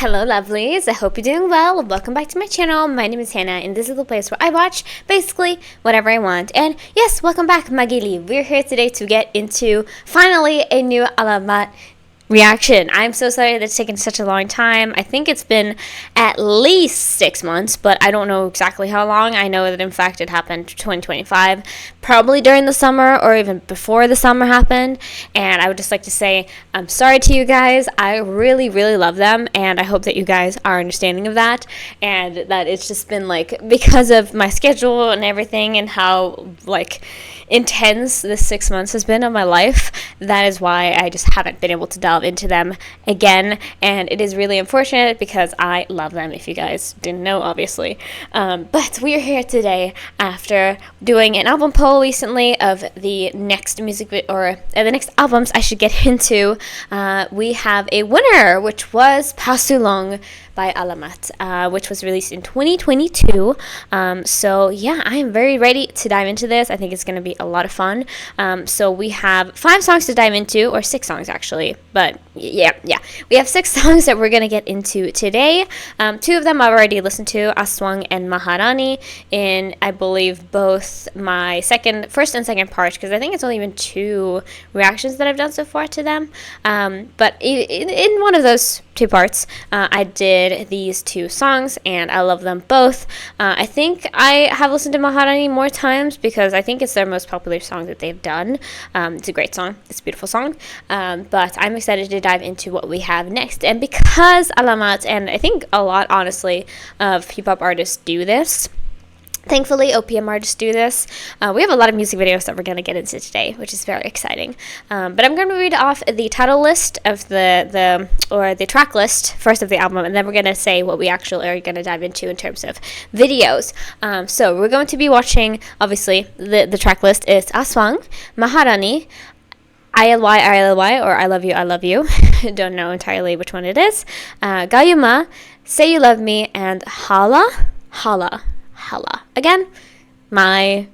Hello lovelies, I hope you're doing well. Welcome back to my channel. My name is Hannah and this is the place where I watch basically whatever I want. And yes, welcome back Magili. We're here today to get into finally a new Alamat reaction. I'm so sorry that it's taken such a long time. I think it's been at least 6 months, but I don't know exactly how long. I know that in fact it happened 2025, probably during the summer or even before the summer happened. And I would just like to say I'm sorry to you guys. I really love them, and I hope that you guys are understanding of that, and that it's just been like because of my schedule and everything and how like intense this 6 months has been of my life. That is why I just haven't been able to delve into them again, and it is really unfortunate because I love them, if you guys didn't know, obviously. But we are here today after doing an album poll recently of the next the next albums I should get into. We have a winner, which was Pasulong by ALAMAT, which was released in 2022. So yeah, I am very ready to dive into this. I think it's going to be a lot of fun. So we have 5 songs to dive into, or 6 songs actually, but yeah, we have 6 songs that we're going to get into today. 2 of them I've already listened to, Aswang and Maharani, in I believe both my first and second part, because I think it's only been 2 reactions that I've done so far to them. But in one of those 2 parts, I did these 2 songs, and I love them both. I think I have listened to Maharani more times because I think it's their most popular song that they've done. It's a great song. It's a beautiful song. But I'm excited to dive into what we have next. And because Alamat, and I think a lot, honestly, of hip-hop artists do this, thankfully, OPM artists do this. We have a lot of music videos that we're going to get into today, which is very exciting. But I'm going to read off the title list of the track list first of the album, and then we're going to say what we actually are going to dive into in terms of videos. So we're going to be watching, obviously, the track list is Aswang, Maharani, ILY ILY, or I Love You, I Love You. Don't know entirely which one it is. Gayuma, Say You Love Me, and Hala. Again, my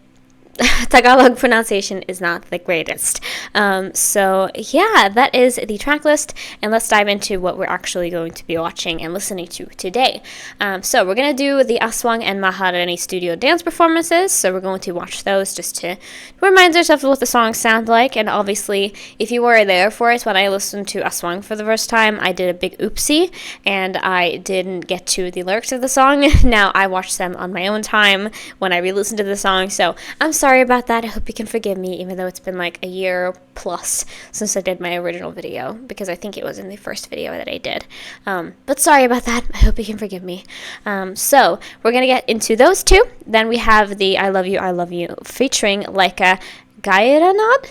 Tagalog pronunciation is not the greatest. So yeah, that is the track list, and let's dive into what we're actually going to be watching and listening to today. So we're going to do the Aswang and Maharani studio dance performances, so we're going to watch those just to remind ourselves of what the songs sound like. And obviously, if you were there for it, when I listened to Aswang for the first time, I did a big oopsie, and I didn't get to the lyrics of the song. Now I watched them on my own time when I re-listened to the song, so I'm sorry about that. I hope you can forgive me, even though it's been like a year plus since I did my original video, because I think it was in the first video that I did. But sorry about that. I hope you can forgive me. So we're gonna get into those 2. Then we have the I Love You, I Love You featuring Lyca, Gairanod.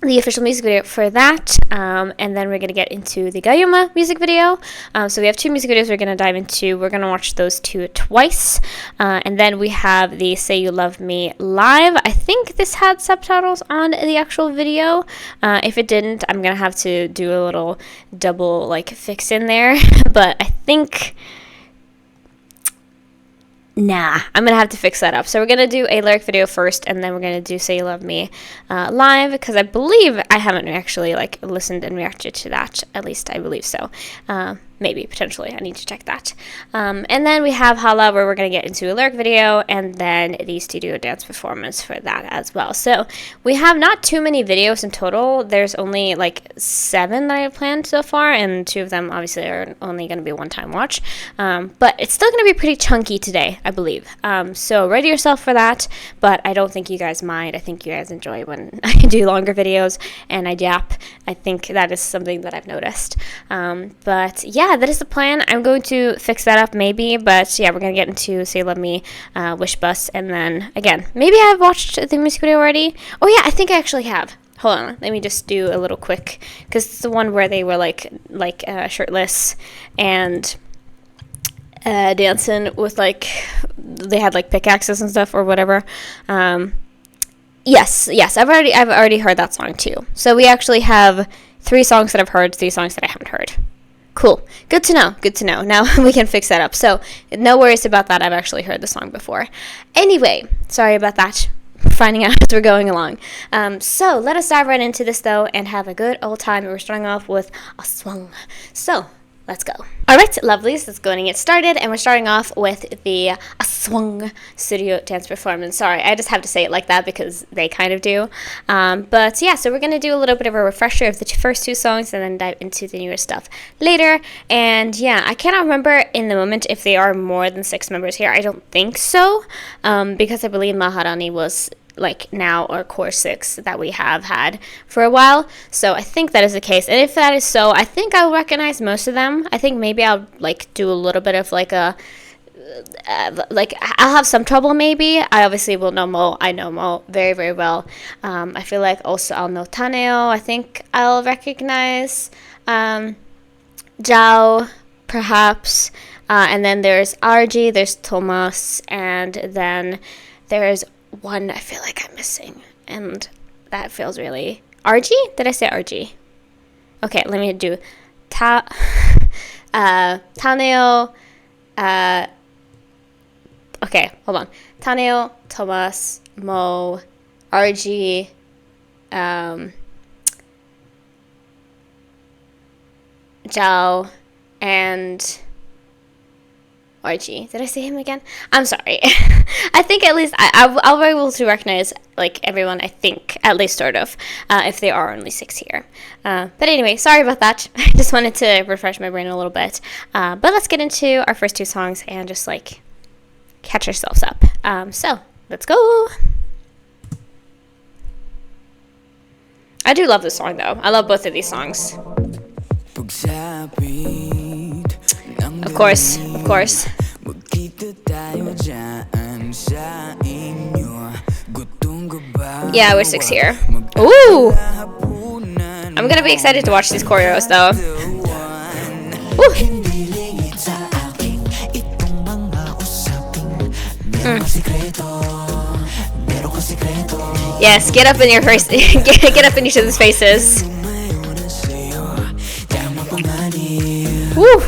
The official music video for that, and then we're going to get into the Gayuma music video. So we have 2 music videos we're going to dive into. We're going to watch those 2 twice, and then we have the Say You Love Me live. I think this had subtitles on the actual video. If it didn't, I'm going to have to do a little double fix in there, but I think... Nah, I'm going to have to fix that up. So we're going to do a lyric video first, and then we're going to do Say You Love Me live, because I believe I haven't actually listened and reacted to that. At least I believe so. Maybe, potentially. I need to check that. And then we have Hala, where we're going to get into a lyric video, and then the studio dance performance for that as well. So we have not too many videos in total. There's only 7 that I have planned so far, and 2 of them obviously are only going to be one-time watch. But it's still going to be pretty chunky today, I believe. So ready yourself for that, but I don't think you guys mind. I think you guys enjoy when I do longer videos and I yap. I think that is something that I've noticed. But yeah, that is the plan. I'm going to fix that up maybe, but yeah, we're going to get into Say Love Me, Wish Bus, and then again, maybe I've watched the music video already. Oh yeah, I think I actually have. Hold on, let me just do a little quick, because it's the one where they were shirtless and dancing with they had pickaxes and stuff or whatever. Yes, I've already heard that song too. So we actually have 3 songs that I've heard, 3 songs that I haven't heard. Cool. Good to know. Now we can fix that up. So no worries about that. I've actually heard the song before. Anyway, sorry about that. finding out as we're going along. So let us dive right into this though and have a good old time. We're starting off with Aswang. So let's go. Alright, lovelies, let's go and get started. And we're starting off with the Aswang studio dance performance. Sorry, I just have to say it like that because they kind of do. But yeah, so we're going to do a little bit of a refresher of the first two songs and then dive into the newer stuff later. And yeah, I cannot remember in the moment if they are more than 6 members here. I don't think so, because I believe Maharani was like now or core 6 that we have had for a while. So I think that is the case. And if that is so, I think I'll recognize most of them. I think maybe I'll like do a little bit of like a like I'll have some trouble maybe. I obviously will know Mo. I know Mo very, very well. I feel like also I'll know Taneo. I think I'll recognize Zhao perhaps. And then there's RG, there's Thomas, and then there's one I feel like I'm missing, and that feels really... RG? Did I say RG? Okay, let me do Taneo, okay, hold on. Taneo, Thomas, Mo, RG, Zhao, and RG. Did I say him again? I'm sorry. I think at least I'll be able to recognize like everyone, I think, at least sort of, if there are only 6 here. But anyway, sorry about that. I just wanted to refresh my brain a little bit. But let's get into our first 2 songs and just like catch ourselves up. So let's go. I do love this song though. I love both of these songs. Of course, of course. Yeah, we're 6 here. Ooh! I'm gonna be excited to watch these choreos though. Woo! Yes, get up in your face. Get up in each other's faces. Woo!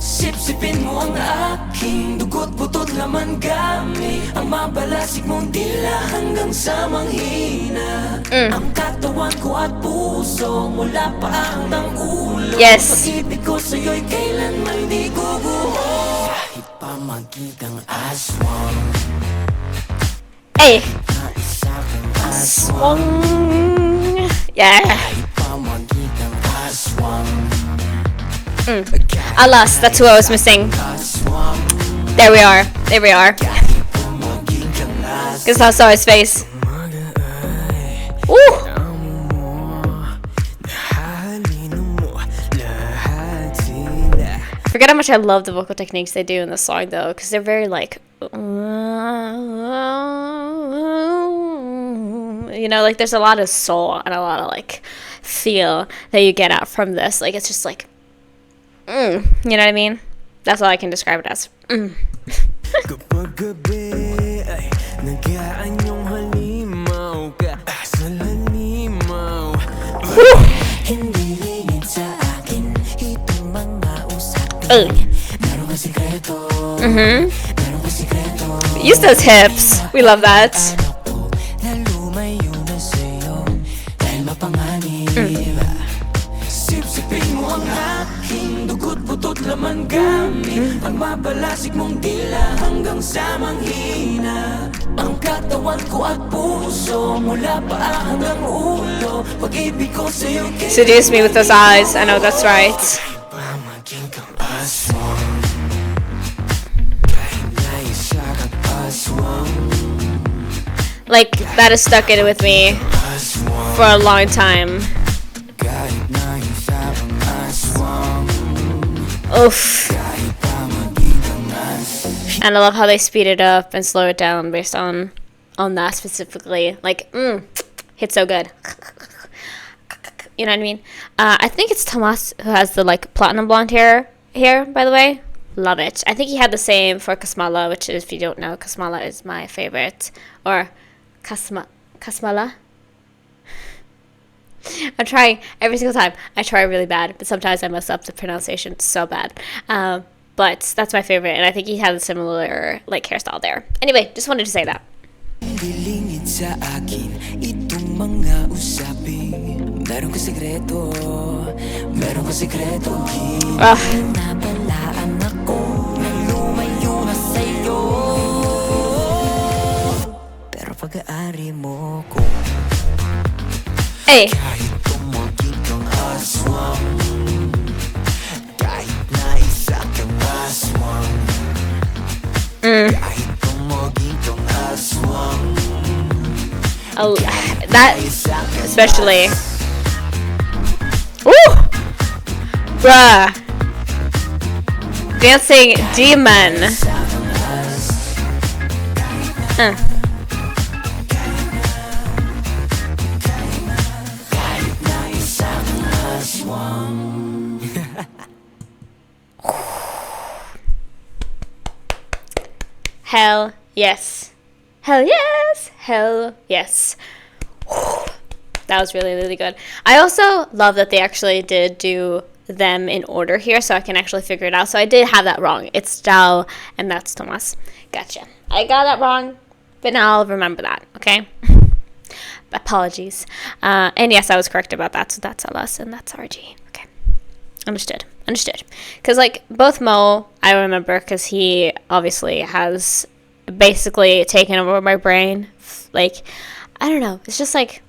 Sipsipin mo ang aking dugo't butot laman gamit ang mabalasik mong dila hanggang sa manghina ang katawan ko at puso mula pa hanggang ulo. Yes. Pag-ibig ko sa'yo'y kailanman di guguho kahit pa magkitang aswang. Hey! Aswang! Yeah! Kahit pa magkitang aswang. Alas, that's who I was missing. There we are. There we are. Because I saw his face. Woo! Forget how much I love the vocal techniques they do in this song though, because they're very like, you know, like there's a lot of soul and a lot of like feel that you get out from this. Like it's just like, you know what I mean? That's all I can describe it as. Use those hips. We love that. Laman gamit ang mabalasik mong dila hanggang sa manghina ang katawan ko at puso mula pa hanggang ulo pag-ibig ko sa'yo. Seduce me with those eyes. I know that's right. Like that has stuck in with me for a long time. Oof. And I love how they speed it up and slow it down based on that specifically. Like, hits so good. You know what I mean? I think it's Tomas who has the like platinum blonde hair here, by the way. Love it. I think he had the same for Kasmala, which is, if you don't know, Kasmala is my favorite. Or Kasmala? I'm trying every single time. I try really bad, but sometimes I mess up the pronunciation so bad. But that's my favorite, and I think he has a similar like hairstyle there. Anyway, just wanted to say that. Kahit sa akin itong mga usapin, meron ka sekreto, meron ka sekreto. Nabalaan ako na lumayo na sa'yo, pero pag-aari mo ko. Hey. Kahit tumugin kang aswang, kahit na isa kang aswang, kahit tumugin kang aswang. Oh, that especially. Woo! Bruh. Dancing demon. Hell yes. Hell yes. Hell yes. That was really, really good. I also love that they actually did do them in order here, so I can actually figure it out. So I did have that wrong. It's Dao, and that's Tomas. Gotcha. I got that wrong, but now I'll remember that, okay? Apologies. And yes, I was correct about that, so that's LS and that's RG. Okay. Understood. Because, like, both Mo, I remember, because he obviously has basically taken over my brain. Like, I don't know. It's just like,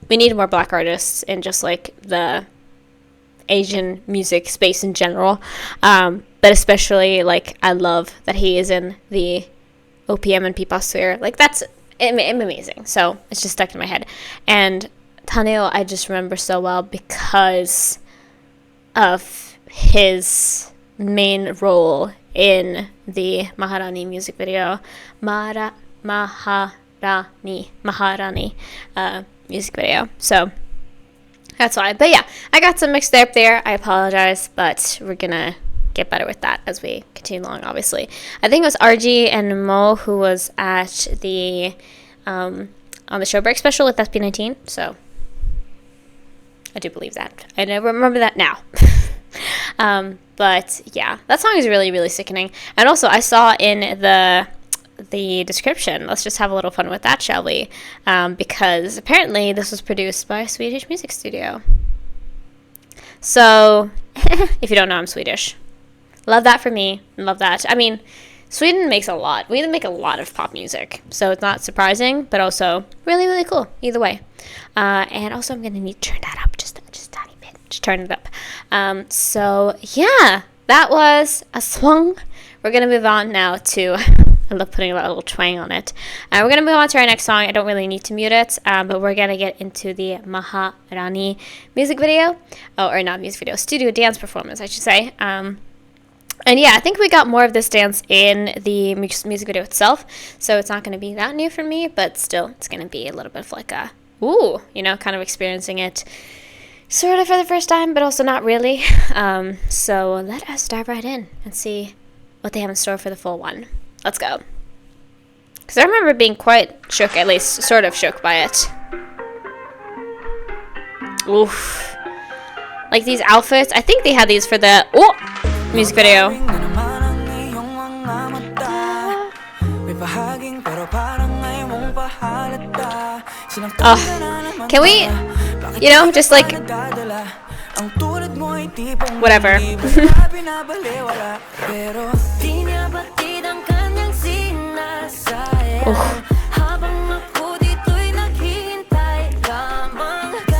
we need more black artists in just, like, the Asian music space in general. But especially, like, I love that he is in the OPM and P-pop sphere. Like, that's amazing. So, it's just stuck in my head. And Taneo, I just remember so well because of his main role in the Maharani music video. Maharani music video. So that's why. But yeah, I got some mixed up there. I apologize, but we're gonna get better with that as we continue along, obviously. I think it was RG and Mo who was at the on the Showbreak special with SB19, so I do believe that. I never remember that now. But yeah, that song is really, really sickening. And also, I saw in the description, let's just have a little fun with that, shall we? Because apparently this was produced by a Swedish music studio. So, if you don't know, I'm Swedish. Love that for me. Love that. I mean, Sweden makes a lot. We make a lot of pop music, so it's not surprising, but also really, really cool. Either way. And also, I'm gonna need to turn that up just a tiny bit. Just turn it up. So yeah, that was Aswang. We're gonna move on now to. I love putting a little twang on it. We're gonna move on to our next song. I don't really need to mute it, but we're gonna get into the Maharani music video, or not music video, studio dance performance, I should say. And yeah, I think we got more of this dance in the music video itself, so it's not going to be that new for me, but still, it's going to be a little bit of like a, ooh, you know, kind of experiencing it sort of for the first time, but also not really. So let us dive right in and see what they have in store for the full one. Let's go. Because I remember being quite shook, at least sort of shook by it. Oof. Like these outfits, I think they had these for the, music video. Can we, you know, just like, whatever.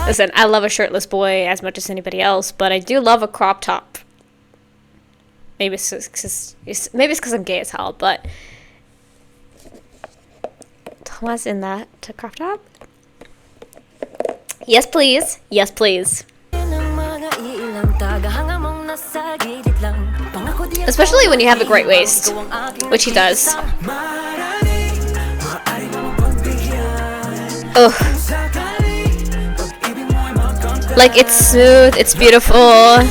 Listen, I love a shirtless boy as much as anybody else, but I do love a crop top. Maybe it's because I'm gay as hell, but Thomas in that crop top? Yes, please. Yes, please. Especially when you have a great waist, which he does. Ugh. Like, it's smooth, it's beautiful.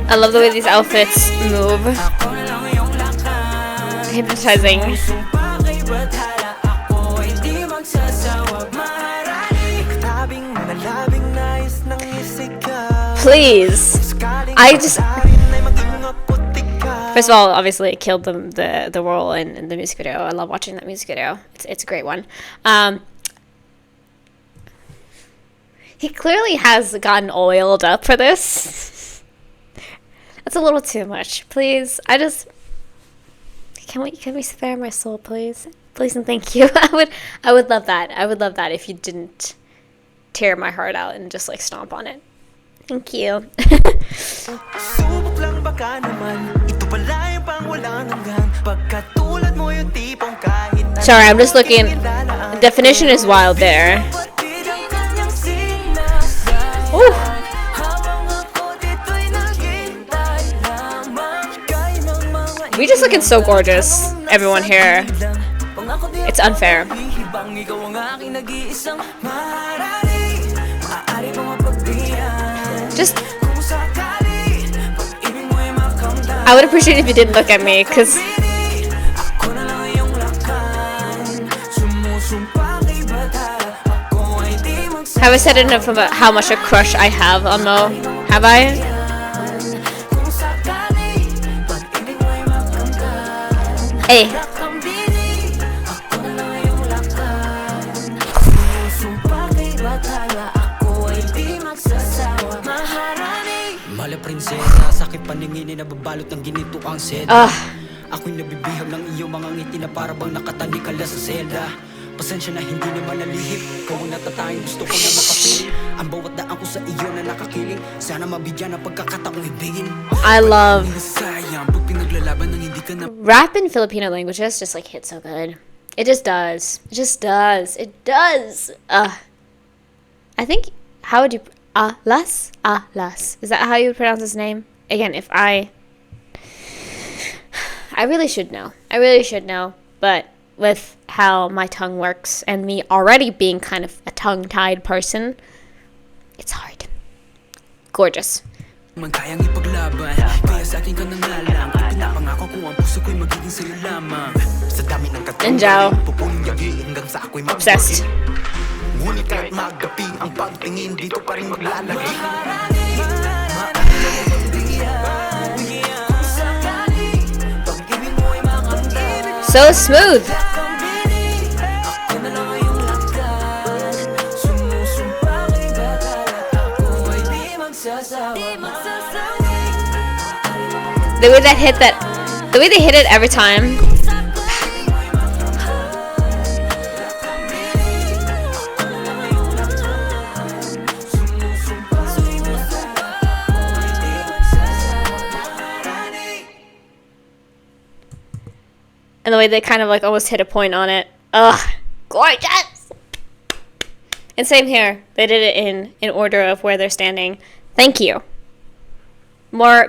I love the way these outfits move. Hypnotizing. Please. I just... First of all, obviously, it killed the role in the music video. I love watching that music video. It's a great one. He clearly has gotten oiled up for this. That's a little too much. Please, I just... Can we spare my soul, please? Please and thank you. I would love that. I would love that if you didn't tear my heart out and just like stomp on it. Thank you. Sorry, I'm just looking. Definition is wild there. Ooh. We just looking so gorgeous, everyone here. It's unfair. Just, I would appreciate if you didn't look at me, because have I said enough about how much a crush I have on Mo? Have I? Hey. Ako'y nabibihag ng iyong mga ngiti na para bang nakatalikala sa selda. Pasensya na hindi naman nalihip. Ikaw ang natatanging gusto ko na makapiling. Ang bawat daan ko sa iyo na nakakiling. Sana mabigyan ng pagkakataong ibigin. I love rap in Filipino languages just like hits so good. It just does. It just does. It does. I think, how would you... Alas? Alas. Is that how you would pronounce his name? Again, if I really should know. I really should know. But with how my tongue works and me already being kind of a tongue-tied person, it's hard. Gorgeous. And Zhao. Obsessed. So smooth. The way that hit that, the way they hit it every time. And the way they kind of like almost hit a point on it. Ugh, gorgeous. And same here. They did it in order of where they're standing. Thank you. More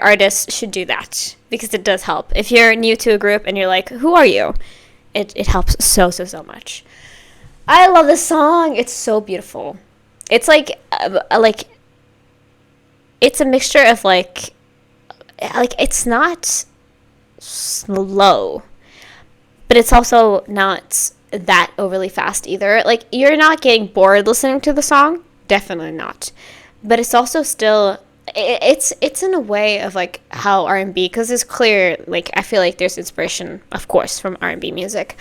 artists should do that because it does help. If you're new to a group and you're like, who are you? It helps so much. I love this song. It's so beautiful. It's like it's a mixture of like it's not slow, but it's also not that overly fast either. Like, you're not getting bored listening to the song, definitely not, but it's also still it's in a way of like how R&B, because it's clear, like I feel like there's inspiration of course from R&B music,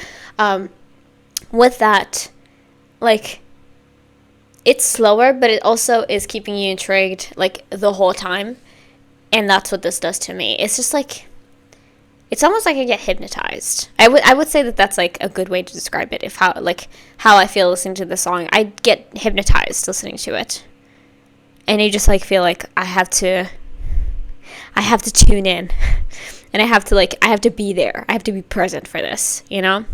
with that, like it's slower but it also is keeping you intrigued like the whole time, and that's what this does to me. It's just like, it's almost like I get hypnotized. I would say that that's like a good way to describe it. If how I feel listening to the song, I get hypnotized listening to it, and you just like feel like I have to tune in, and I have to be there. I have to be present for this, you know.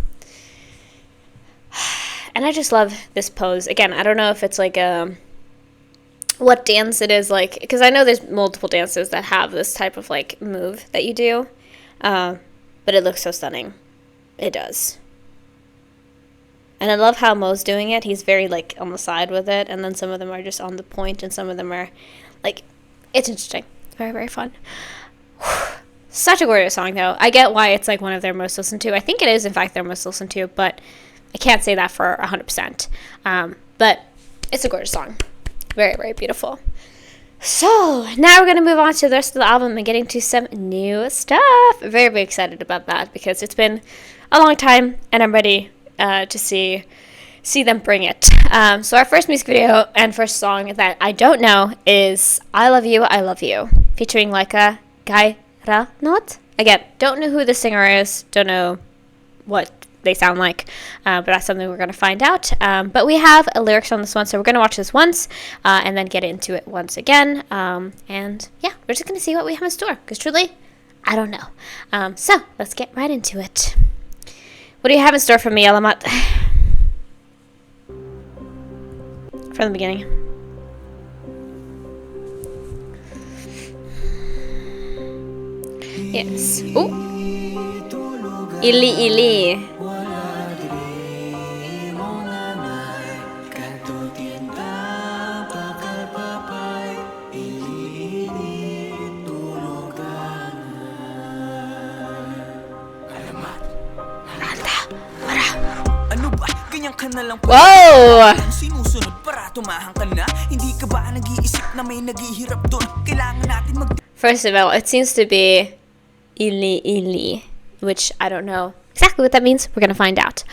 And I just love this pose. Again, I don't know if it's like what dance it is, like, because I know there's multiple dances that have this type of like move that you do. But it looks so stunning. It does. And I love how Mo's doing it. He's very like on the side with it, and then some of them are just on the point, and some of them are like, it's interesting. It's very, very fun. Such a gorgeous song though. I get why it's like one of their most listened to. I think it is in fact their most listened to, but I can't say that for 100%. But it's a gorgeous song. Very, very beautiful. So now we're gonna move on to the rest of the album and getting to some new stuff. Very, very excited about that because it's been a long time and I'm ready to see them bring it. So our first music video and first song that I don't know is I Love You, I Love You, featuring Lyca, Gairanod. Again, don't know who the singer is, don't know what they sound like, but that's something we're going to find out. But we have lyrics on this one, so we're going to watch this once and then get into it once again. And yeah, we're just going to see what we have in store, because truly, I don't know. So let's get right into it. What do you have in store for me, ALAMAT? From the beginning. Yes. Ooh. ILY ILY. Wow! First of all, it seems to be ILY ILY, which I don't know exactly what that means. We're gonna find out.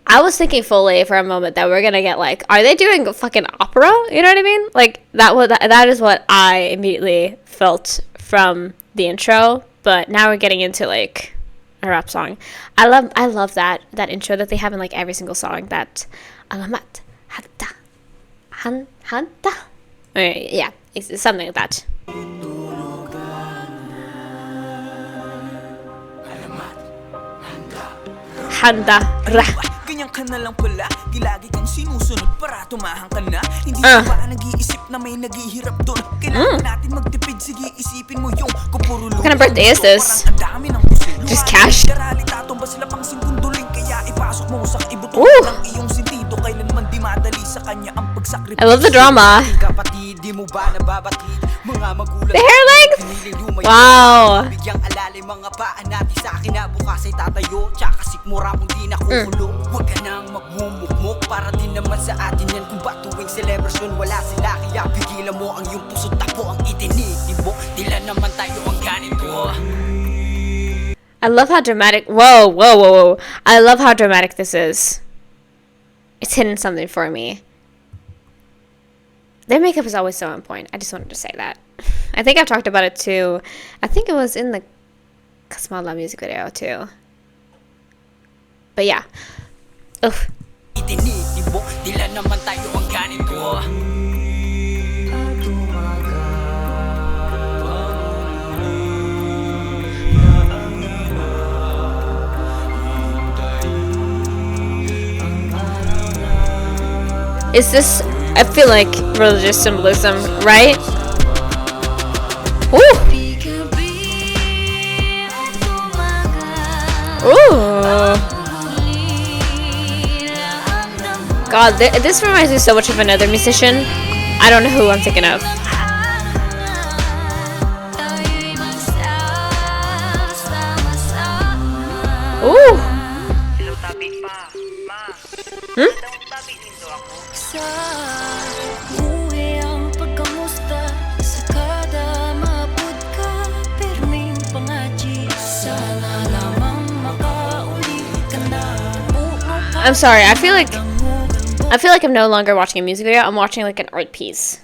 I was thinking fully for a moment that we're gonna get like, are they doing a fucking opera? You know what I mean? Like that is what I immediately felt from the intro. But now we're getting into like a rap song. I love that intro that they have in like every single song. That alamat hanta hanta. Yeah, it's something like that. Handa ra. Ganyan ka na lang pala, gilagi kang sinusunod para tumahan ka na. Hindi ka ba nag-iisip na may naghihirap doon? Kailangan natin magtipid, sige isipin mo yung kupuro. What kind of birthday is this? Just cash? I love the drama. The hair length? Wow. I love how dramatic. Whoa. I love how dramatic this is. It's hitting something for me. Their makeup is always so on point. I just wanted to say that. I think I've talked about it too. I think it was in the Kasmala music video too. But yeah. Oof. Is this, I feel like, religious symbolism, right? Ooh! Ooh! God, this reminds me so much of another musician. I don't know who I'm thinking of. Ooh! Hmm? I'm sorry, I feel like I'm no longer watching a music video. I'm watching like an art piece.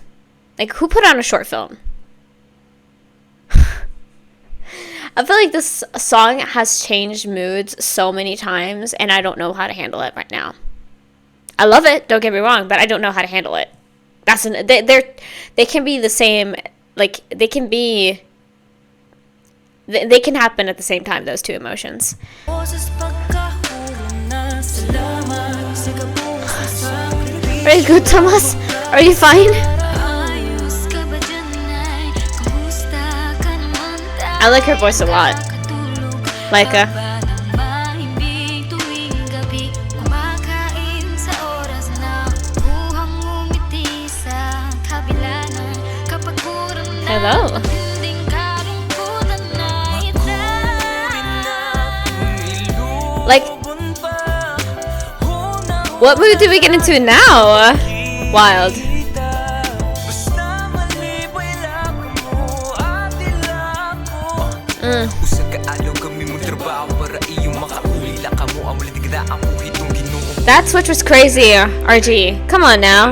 Like, who put on a short film? I feel like this song has changed moods so many times, and I don't know how to handle it right now. I love it, don't get me wrong, but I don't know how to handle it. They can be the same, like, they can happen at the same time, those two emotions. Are you good, Thomas? Are you fine? I like her voice a lot. Lyca. Hello. Like, what mood did we get into now? Wild. Usa ka alaw kami mong trabaho para iyong makaulila ka mo ang malitigda ang uhitong ginoo. That switch was crazy, RG. Come on now.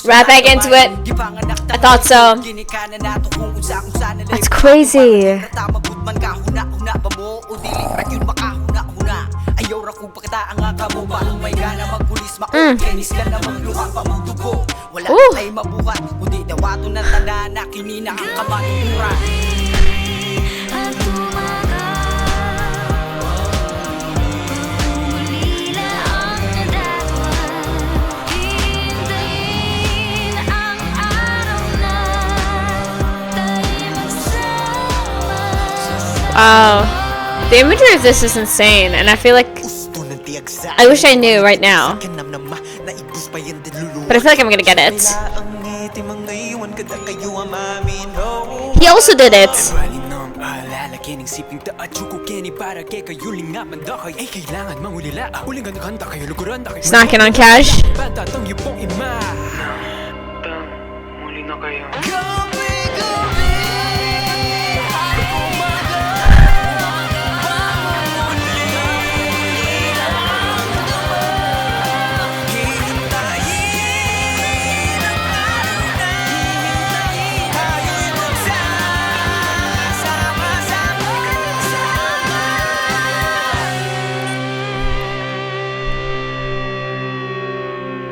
Right back into it. I thought so. That's crazy. Wow. The imagery of this is insane, and I feel like I wish I knew right now. But I feel like I'm gonna get it. He also did it. Snacking on cash.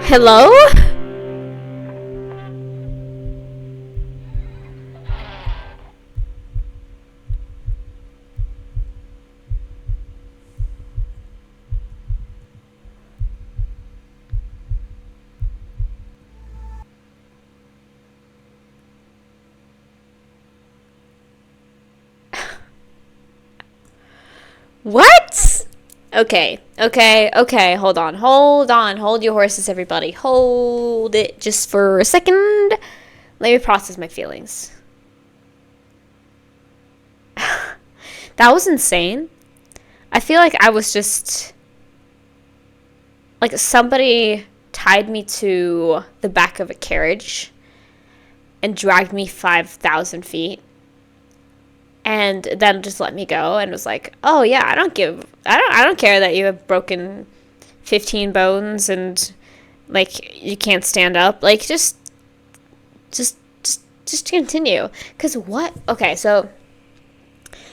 Hello? What? Okay, hold on, hold your horses, everybody. Hold it just for a second. Let me process my feelings. That was insane. I feel like I was just... like somebody tied me to the back of a carriage and dragged me 5,000 feet. And then just let me go and was like, oh yeah, I don't care that you have broken 15 bones and like you can't stand up. Like just continue. Cause what? Okay, so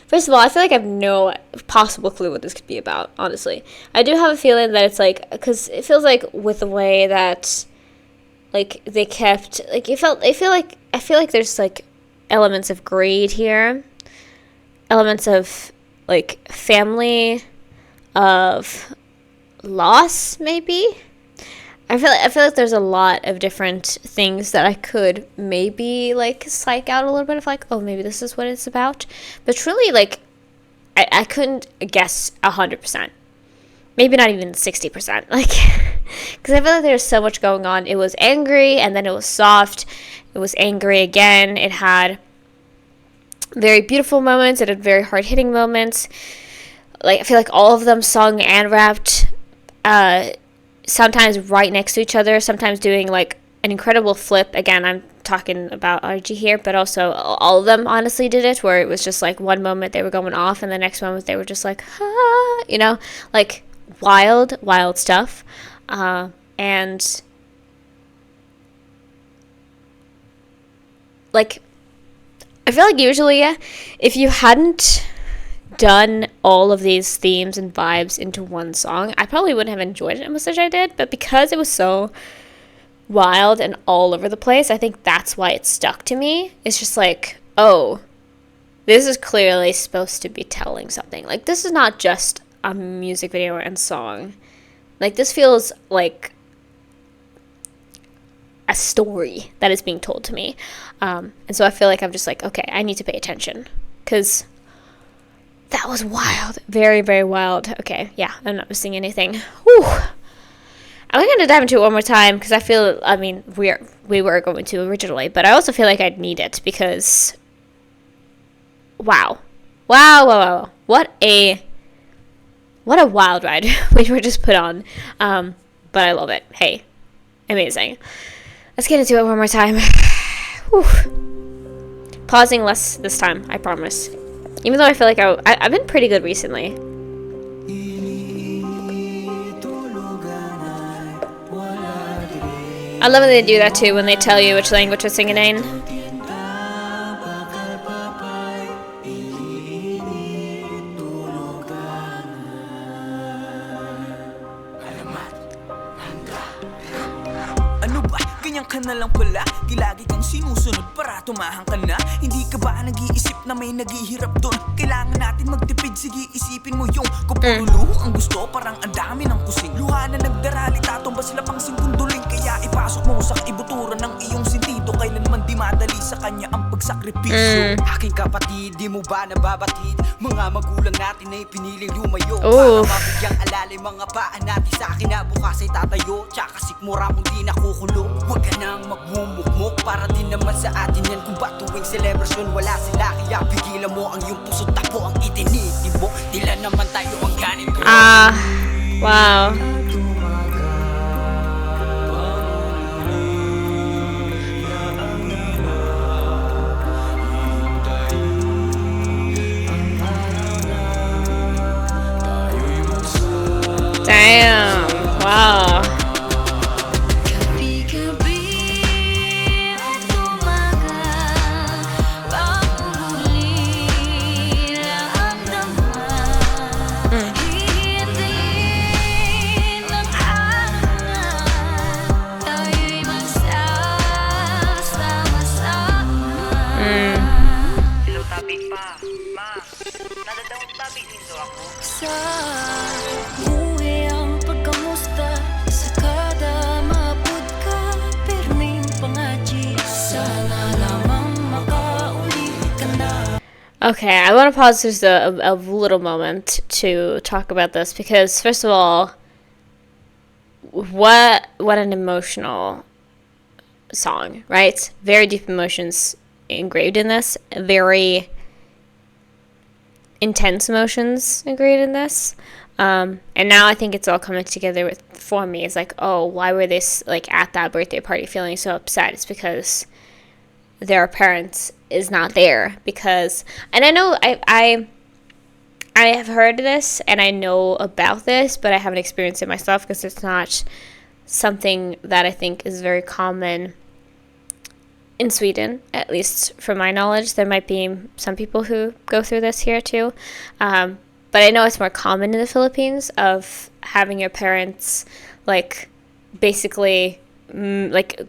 first of all, I feel like I have no possible clue what this could be about, honestly. I do have a feeling that it's like, cause it feels like with the way that like they kept, like I feel like there's like elements of greed here. Elements of like family, of loss, maybe. I feel like there's a lot of different things that I could maybe like psych out a little bit of like, oh, maybe this is what it's about. But truly, like, I couldn't guess 100%. Maybe not even 60%. Like, because I feel like there's so much going on. It was angry, and then it was soft. It was angry again. It had very beautiful moments. It had very hard-hitting moments. Like, I feel like all of them sung and rapped, sometimes right next to each other, sometimes doing, like, an incredible flip. Again, I'm talking about RG here, but also all of them honestly did it, where it was just, like, one moment they were going off, and the next moment they were just like, ah, you know? Like, wild stuff. And, like, I feel like usually if you hadn't done all of these themes and vibes into one song, I probably wouldn't have enjoyed it as much as I did. But because it was so wild and all over the place, I think that's why it stuck to me. It's just like, oh, this is clearly supposed to be telling something. Like, this is not just a music video and song. Like, this feels like a story that is being told to me. And so I feel like I'm just like, okay, I need to pay attention. Because that was wild. Very, very wild. Okay, yeah, I'm not missing anything. Whew. I'm going to dive into it one more time because I feel, I mean, we were going to originally, but I also feel like I'd need it because, wow. What a wild ride we were just put on. But I love it. Hey, amazing. Let's get into it one more time. Whew. pausing less this time, I promise. Even though I feel like I've been pretty good recently. I love when they do that too, when they tell you which language to sing it in. Ano ba? Ganyan ka na lang pala? Di lagi kang sinusunod para tumahan ka na? Hindi ka ba nag-iisip na may naghihirap doon? Kailangan natin magtipid, sige isipin mo yung kapuro luho ang gusto, parang ang dami ng kusing. Luha na nagdarali, tatumba sila pang singkunduling. Kaya ipasok mo sa ibutura ng iyong sentido. Kailanman di madali sa kanya ang pagsakripisyo. Aking kapatid, di mo ba nababatid? Mga magulang natin ay piniling lumayo para mabigyang alalay mga paan natin sa akin na bukas ay tatayo. Tsaka sikmura mong di nakukulong. Huwag ka nang magmumukmuk, para din naman sa atin yan. Kung ba tuwing celebration wala sila, kaya pigilan mo ang iyong puso, tapo ang itinitib mo. Tila naman tayo ang ganito. Wow. Damn. Wow. Okay, I want to pause just a little moment to talk about this because, first of all, what an emotional song, right? Very deep emotions engraved in this, very intense emotions engraved in this. And now I think it's all coming together for me. It's like, oh, why were they like at that birthday party feeling so upset? It's because their parents is not there. Because, and I know I have heard this and I know about this, but I haven't experienced it myself because it's not something that I think is very common in Sweden, at least from my knowledge. There might be some people who go through this here too, but I know it's more common in the Philippines of having your parents like basically like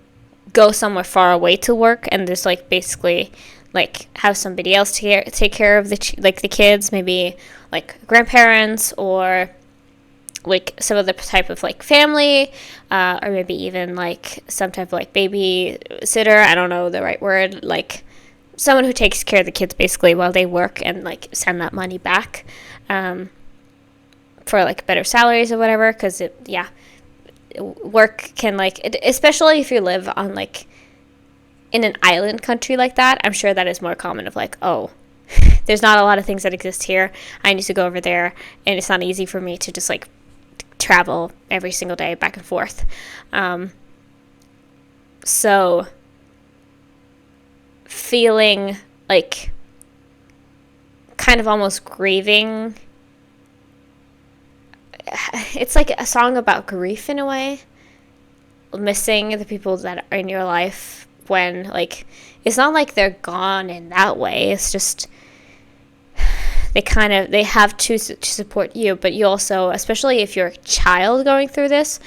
go somewhere far away to work and just like basically like have somebody else take care of the kids, maybe like grandparents or like some other type of like family, or maybe even like some type of like babysitter. I don't know the right word, like someone who takes care of the kids basically while they work and like send that money back for like better salaries or whatever. Because work can like especially if you live on like in an island country like that, I'm sure that is more common of like, oh, there's not a lot of things that exist here, I need to go over there, and it's not easy for me to just like travel every single day back and forth. So feeling like kind of almost grieving, it's like a song about grief in a way, missing the people that are in your life when like it's not like they're gone in that way, it's just they have to support you, but you also, especially if you're a child going through this,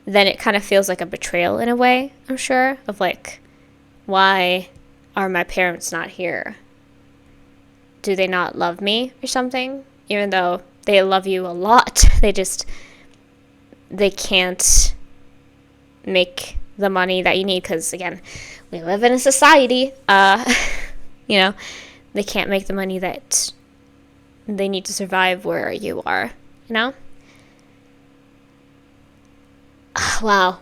then it kind of feels like a betrayal in a way, I'm sure, of like, why are my parents not here? Do they not love me or something? Even though they love you a lot, they can't make the money that you need, because again, we live in a society, you know, they can't make the money that they need to survive where you are, you know? Wow.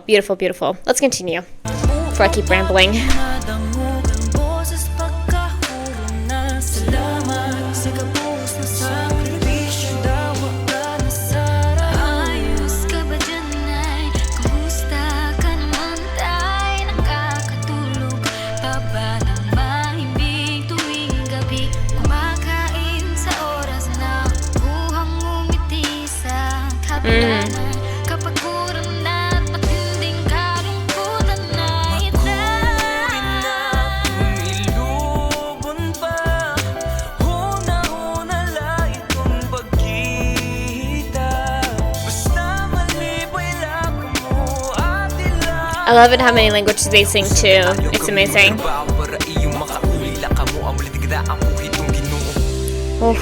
Beautiful. Let's continue before I keep rambling. I love it how many languages they sing too. It's amazing. Oof.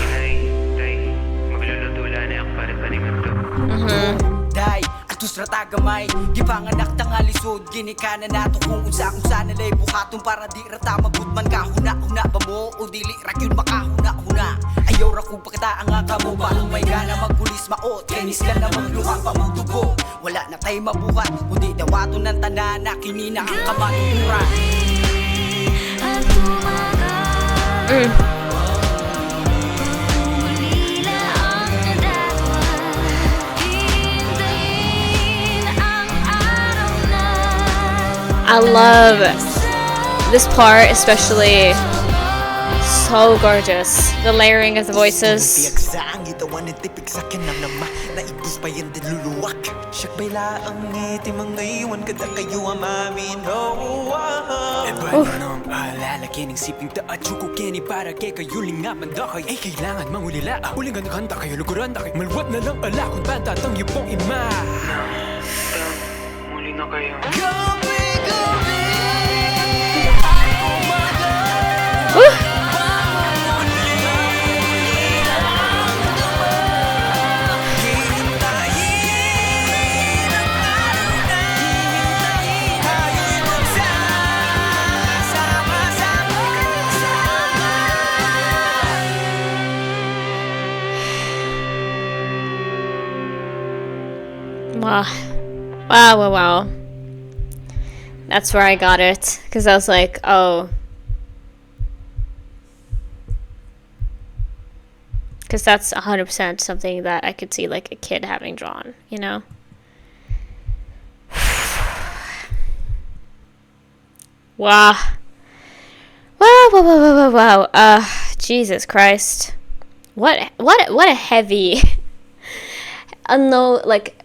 Day, atus ratagamay Gipanganak tangalisod Ginikanan nato kung unsa nalay buhaton para di rata magutman ka huna-huna ba mo o dili rakyun makahuna-huna Ayaw ra kong pagkata ang akamo Parang may gana magpulis maot Kainis ka na magluha pa magdugo Wala na tayo mabuhat Kundi dawato ng tanan na kinina ang kamatuturan I love this part especially. So gorgeous. The layering of the voices. Wow. That's where I got it. Because I was like, oh. Because that's 100% something that I could see like a kid having drawn, you know? Wow. Wow. Jesus Christ. What a heavy...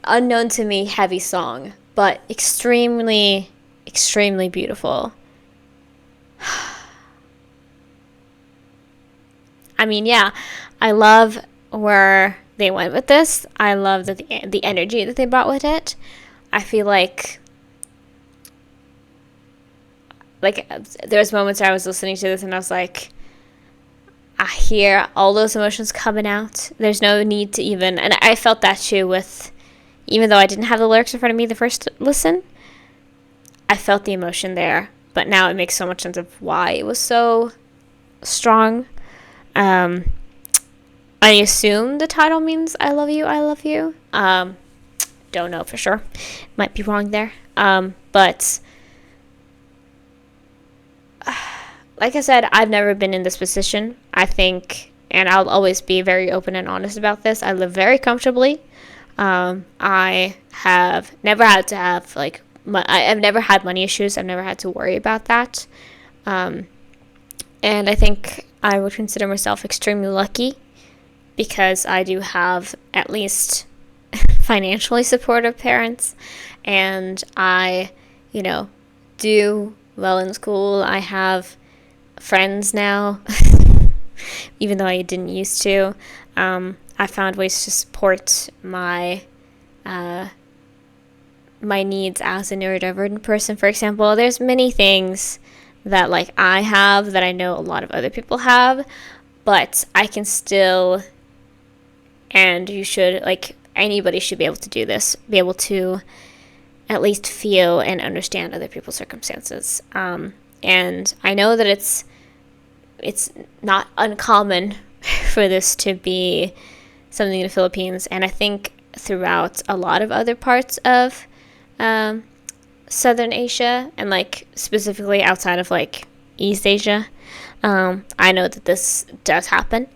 unknown to me heavy song, but extremely beautiful. I mean, yeah, I love where they went with this. I love the energy that they brought with it. I feel like there's moments where I was listening to this and I was like, I hear all those emotions coming out. There's no need to even... And I felt that too with... Even though I didn't have the lyrics in front of me the first listen, I felt the emotion there. But now it makes so much sense of why it was so strong. I assume the title means I love you, I love you. Don't know for sure. Might be wrong there. But... like I said, I've never been in this position. I think, and I'll always be very open and honest about this, I live very comfortably. I have never had to have, I've never had money issues. I've never had to worry about that. And I think I would consider myself extremely lucky because I do have at least financially supportive parents. And I, do well in school. I have friends now, even though I didn't used to. I found ways to support my needs as a neurodivergent person. For example, there's many things that I have that I know a lot of other people have, but I can still, and you should, anybody should be able to do this, be able to at least feel and understand other people's circumstances. And I know that it's not uncommon for this to be something in the Philippines, and I think throughout a lot of other parts of Southern Asia, and specifically outside of East Asia, I know that this does happen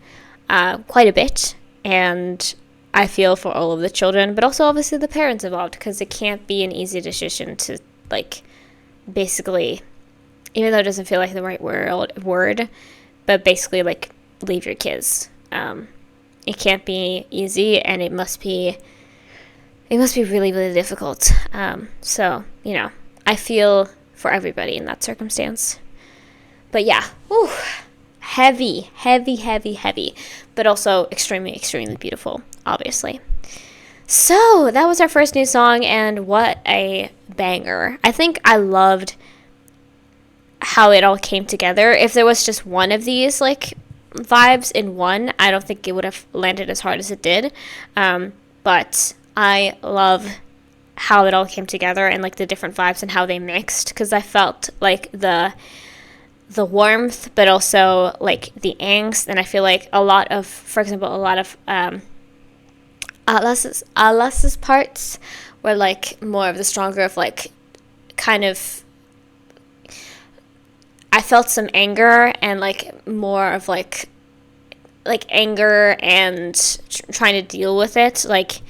quite a bit, and I feel for all of the children, but also obviously the parents involved, because it can't be an easy decision to basically, even though it doesn't feel like the right word, but basically leave your kids. It can't be easy, and it must be really, really difficult. So, I feel for everybody in that circumstance. But yeah, heavy, but also extremely, extremely beautiful, obviously. So that was our first new song, and what a banger. I think I loved how it all came together. If there was just one of these like vibes in one, I don't think it would have landed as hard as it did. But I love how it all came together and like the different vibes and how they mixed, because I felt like the warmth, but also like the angst. And I feel like a lot of, for example, a lot of Alas's parts were like more of the stronger of like kind of, I felt some anger and like more of like anger and trying to deal with it, like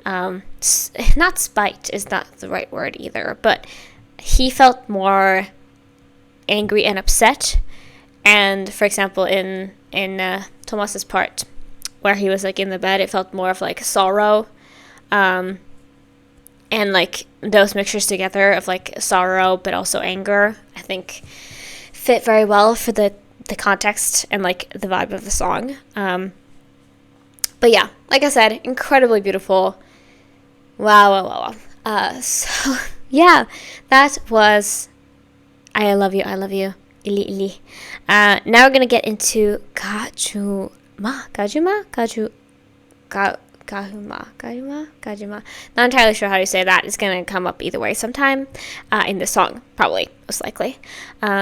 not spite is not the right word either, but he felt more angry and upset. And for example, in Tomas's part where he was like in the bed, it felt more of like sorrow, and like those mixtures together of like sorrow but also anger, I think fit very well for the context and like the vibe of the song. But yeah, like I said, incredibly beautiful. Wow. So yeah, that was I Love You, ILY ILY. Now we're gonna get into Gayuma. Not entirely sure how to say that. It's gonna come up either way sometime in the song, probably, most likely.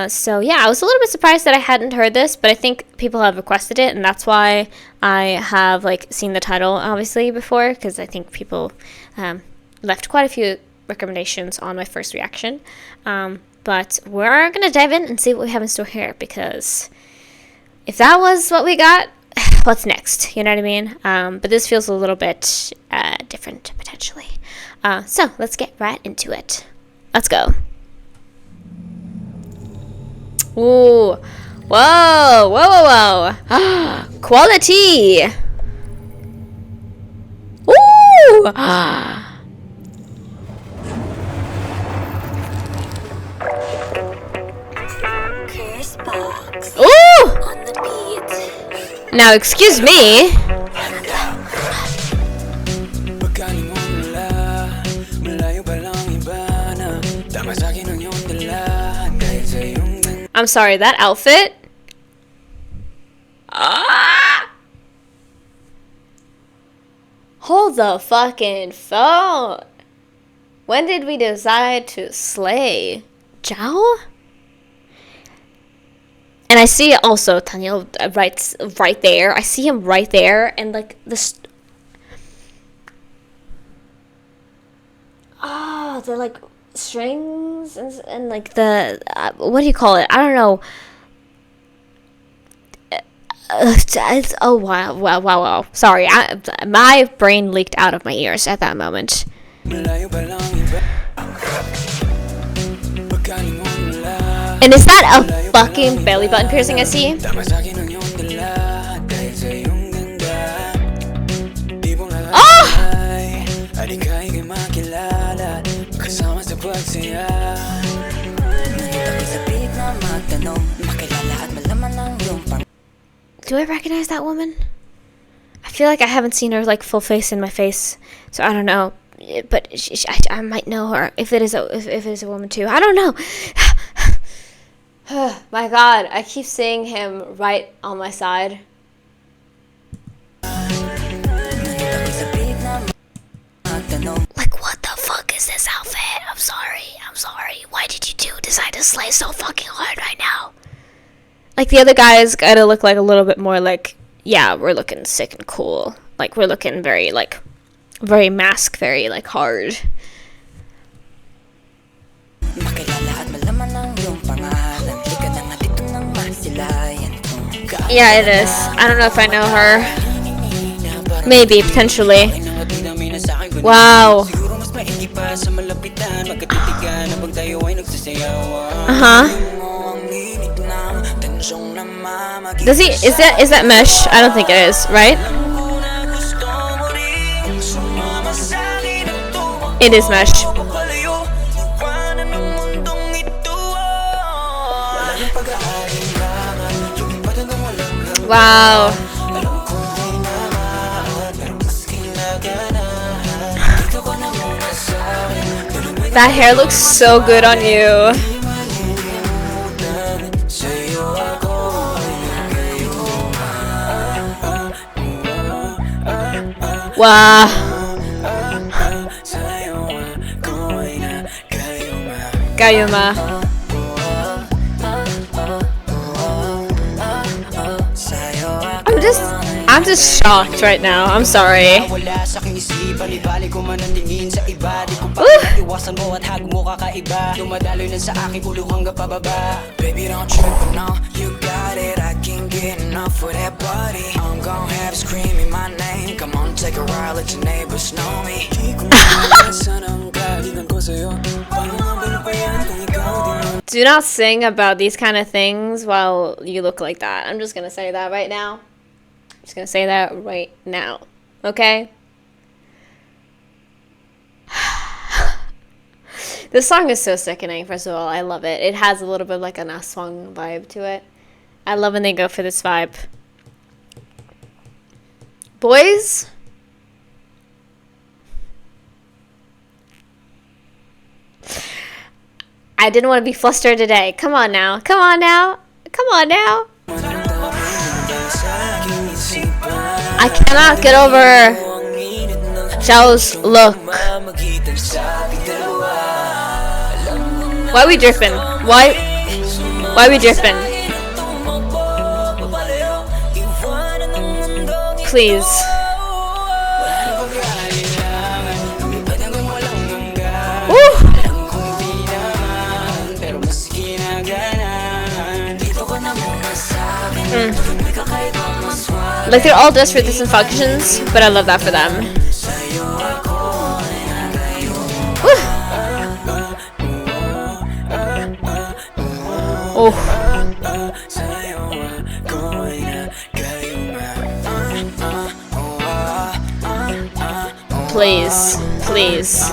So yeah, I was a little bit surprised that I hadn't heard this, but I think people have requested it, and that's why I have like seen the title obviously before, because I think people left quite a few recommendations on my first reaction. But we're gonna dive in and see what we have in store here, because if that was what we got, what's next? You know what I mean? But this feels a little bit different, potentially. So let's get right into it. Let's go. Ooh. Whoa. Quality. Ooh. Ooh. On the beat. Now, excuse me. I'm sorry, that outfit? Hold the fucking phone. When did we decide to slay? Zhao? And I see also Daniel right there. I see him right there, and like this. Oh, the like strings and like the what do you call it? I don't know. It's oh wow. Sorry, my brain leaked out of my ears at that moment. And is that a fucking belly button piercing I see? Do I recognize that woman? I feel like I haven't seen her like full face in my face, so I don't know. But I might know her if it is a woman too. I don't know. My God, I keep seeing him right on my side. Like, what the fuck is this outfit? I'm sorry. Why did you decide to slay so fucking hard right now? Like, the other guys gotta look like a little bit more like, yeah, we're looking sick and cool. Like, we're looking very, like, very mask, very, like, hard. Yeah, it is. I don't know if I know her. Maybe, potentially. Wow. Does he? Is that mesh? I don't think it is, right? It is mesh. Wow. That hair looks so good on you. Wow. Gayuma. I'm just shocked right now. I'm sorry. Ooh. Baby, don't trip now. You got it. I can't get enough of that body. I'm gon' have it screaming my name. Come on, take a ride. Let your neighbors know me. Do not sing about these kind of things while you look like that. I'm just gonna say that right now. Just gonna say that right now. Okay? This song is so sickening, first of all. I love it. It has a little bit like an Aswang vibe to it. I love when they go for this vibe. Boys? I didn't want to be flustered today. Come on now. Come on now. Come on now. I cannot get over Zhao's look. Why we dripping? Why we dripping? Please. Woo! Like they're all dressed for different functions, but I love that for them. Oh. Please, please.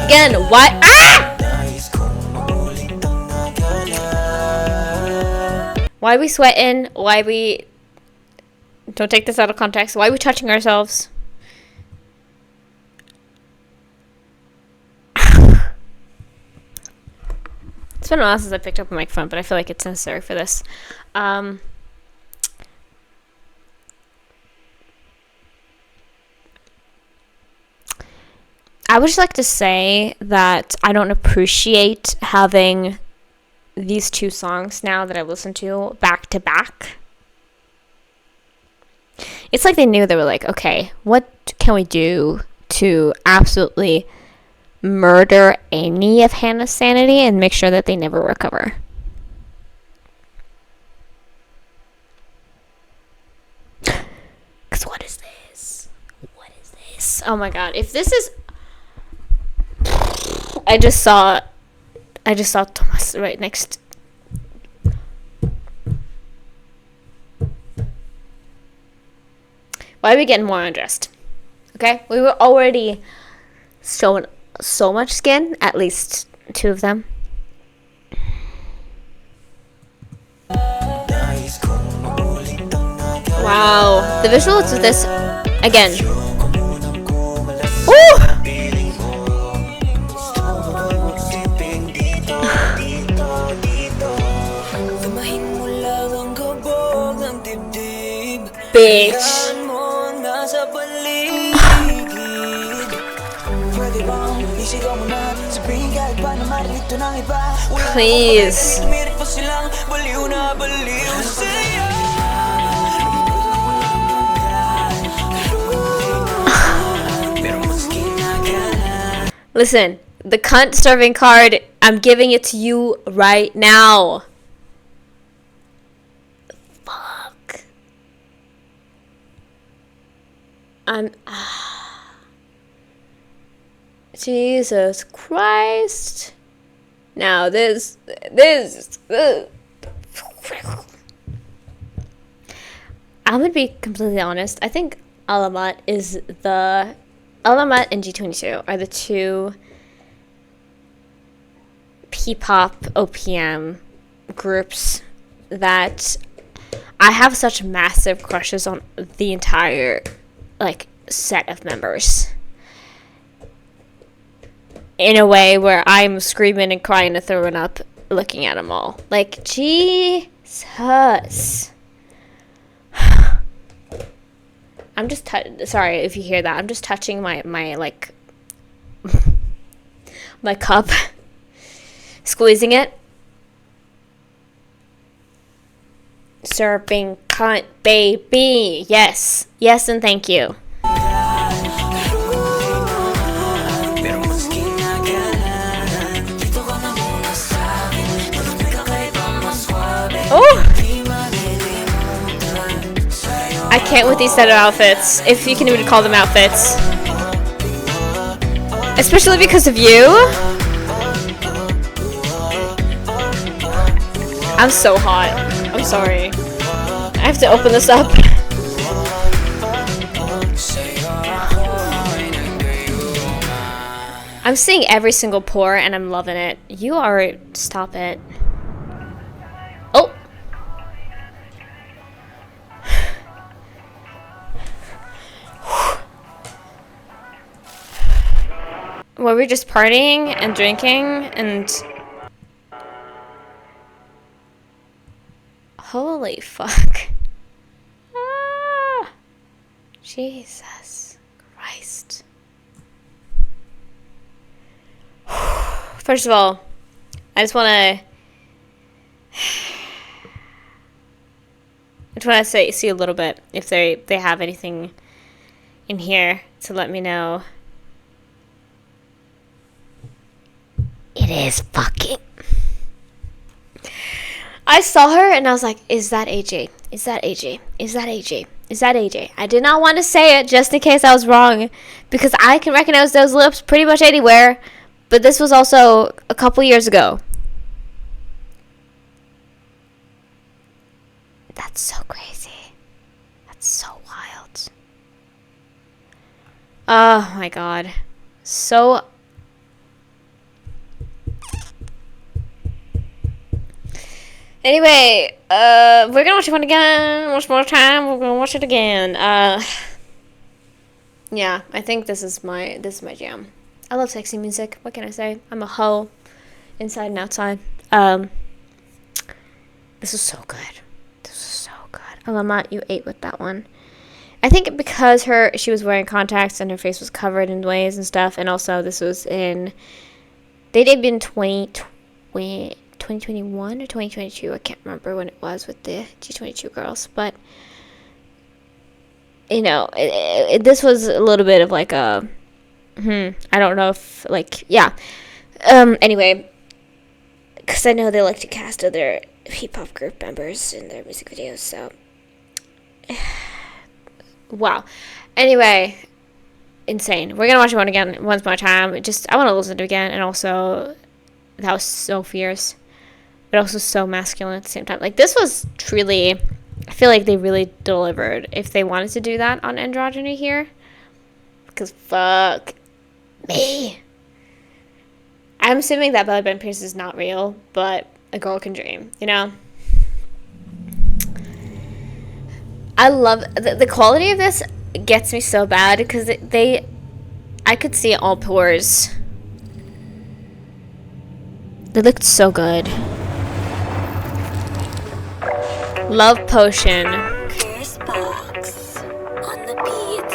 Again, why? Ah! Why are we sweating? Why are we... Don't take this out of context. Why are we touching ourselves? It's been a while since I picked up a microphone, but I feel like it's necessary for this. I would just like to say that I don't appreciate having these two songs now that I've listened to back to back. It's like they knew. They were like, okay, what can we do to absolutely murder any of Hannah's sanity and make sure that they never recover? Because what is this? What is this? Oh my god. If this is... I just saw Thomas right next. Why are we getting more undressed? Okay? We were already showing so much skin, at least two of them. Wow. The visuals of this, again. Ooh! Bitch. Please. Listen, the cunt serving card, I'm giving it to you right now. Fuck. Jesus Christ. Now this I'm gonna be completely honest. I think ALAMAT and G22 are the two P-pop OPM groups that I have such massive crushes on the entire like set of members in a way where I'm screaming and crying and throwing up looking at them all. Like, Jesus. I'm just sorry if you hear that. I'm just touching my like my cup, squeezing it. Serving cunt, baby. Yes, yes, and thank you. Oh! I can't with these set of outfits, if you can even call them outfits. Especially because of you. I'm so hot. I'm sorry. I have to open this up. I'm seeing every single pore and I'm loving it. You are... Stop it. Oh! Were we just partying and drinking and... Holy fuck. Ah, Jesus Christ. First of all, I just want to see a little bit if they have anything in here to let me know. It is fucking... I saw her and I was like, is that AJ? Is that AJ? Is that AJ? Is that AJ? I did not want to say it just in case I was wrong, because I can recognize those lips pretty much anywhere, but this was also a couple years ago. That's so crazy. That's so wild. Oh my god. So... Anyway, we're gonna watch it again. One more time. We're gonna watch it again. Yeah, I think this is my jam. I love sexy music. What can I say? I'm a hoe, inside and outside. This was so good. This was so good. ALAMAT, you ate with that one. I think because she was wearing contacts and her face was covered in ways and stuff, and also this was in... They debuted in 2021 or 2022, I can't remember when it was with the G22 girls, but you know, this was a little bit of like a I don't know if like, yeah, anyway, because I know they like to cast other hip-hop group members in their music videos, so wow. Anyway, insane. We're gonna watch it again once more time. I want to listen to it again, and also that was so fierce, but also so masculine at the same time. Like, this was truly, I feel like they really delivered if they wanted to do that on androgyny here. Because fuck me. I'm assuming that belly button piercing is not real, but a girl can dream, you know? I love, the quality of this gets me so bad because I could see all pores. They looked so good. Love potion. Curse box on the beat.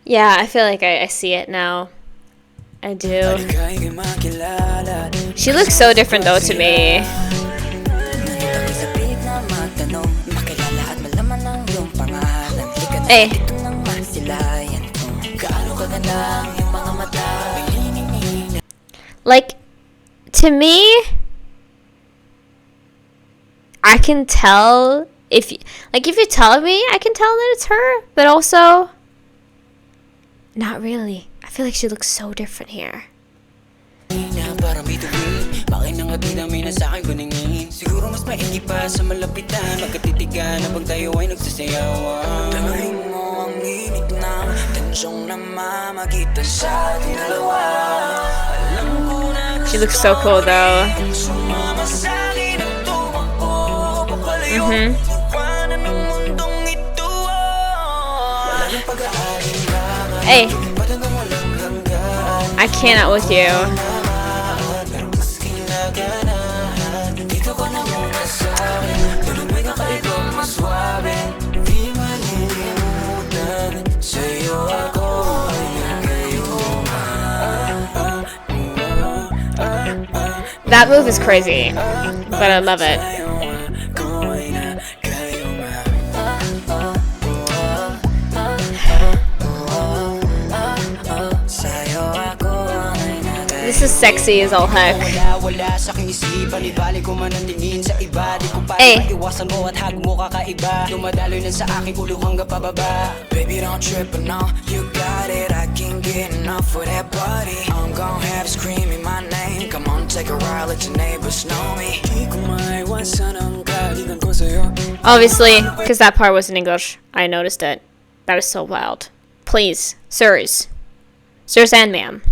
Yeah, I feel like I see it now. I do. She looks so different though to me. Hey. Like, to me, I can tell if you tell me, I can tell that it's her, but also not really. I feel like she looks so different here. Makinang atida may nasa aking paningin. Siguro mas maigi pa sa malapitan. Magkatitigan habang tayo ay nagsasayawan. Damahin mo ang init ng tensyong namamagitan sa ating dalawa. Alam ko na She looks so cool though. sumama sa akin at tumakbo papalayo. Iwanan ang mundong ito. Wala nang pag-aalinlangan. Hey, Patanggang walang hanggan. I cannot with you. Pero mas kinaganahan. Dito ka na muna sa akin. Ganun may kakaibang maswabe. Di malilimutan. Sa'yo ako ay nagayuma. That move is crazy, but I love it. Sa'yo ako ay nagayuma. Sa'yo ako ay nagayuma. This is sexy as all heck. Wala sa aking isipan. Ibalik ko man ang tingin sa iba. Di ko pa Eh. maiwasan mo at hag mo kakaiba. Dumadaloy lang sa aking ulo hanggang pababa. Baby, don't trip, but no, you got it. I can't get enough of that body. I'm gon' have screaming my name. Come on, take a ride, let your neighbors know me. Di ko maiwasan ang kaligan ko sa'yo. Obviously, because that part was in English, I noticed it. That is so wild. Please, sirs. Sirs and ma'am.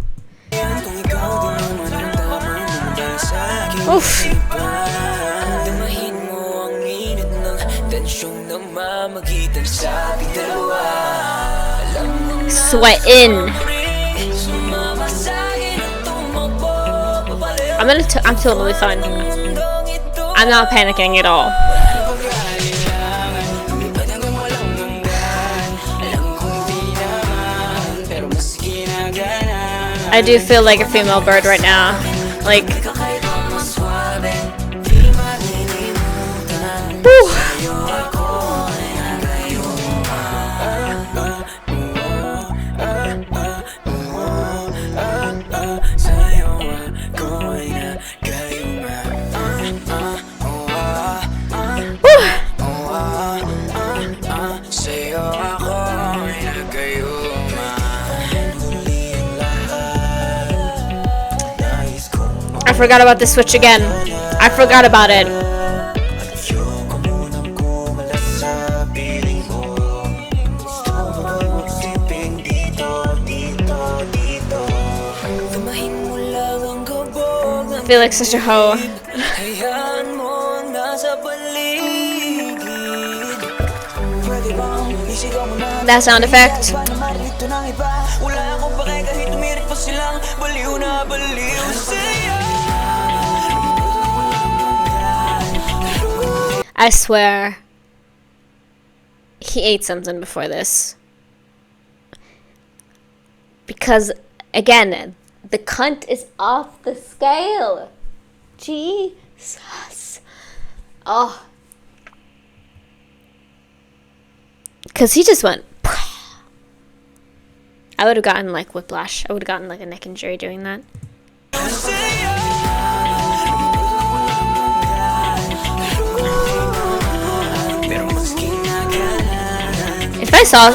Yan kung ikaw di naman ang tamang dahil sa'kin. Oof. Damahin mo ang init ng tensyong namamagitan sa ating dalawa. Alam mo na Sweatin'. sumama sa'kin at tumakbo papalayo. I'm totally fine. Mundong ito. I'm not panicking at all. Patanggang walang hanggan. Alam kong di naman, pero mas kinaganahan. I do feel like a female bird right now. Like, Kakaibang maswabe, di malilimutan. whew. Sa'yo ako ay nagayuma. Sa'yo ako ay nagayuma. Sa'yo ako ay nagayuma. Huli ang lahat. Nais kong I forgot about the switch again. I forgot about it. ayoko munang kumalas sa piling mo. Gusto mo siping dito, dito, dito. Damahin mo lang ang gabog I ng feel like such a hoe. hayaan mo ang nasa paligid. Pwede bang isigaw mo na That sound effect. paano marilito ng iba? Wala akong pake kahit umirit pa silang baliw na baliw sa'yo. I swear, he ate something before this. Because, again, the cunt is off the scale. Jesus. Oh. Because he just went. I would have gotten like whiplash. I would have gotten like a neck injury doing that.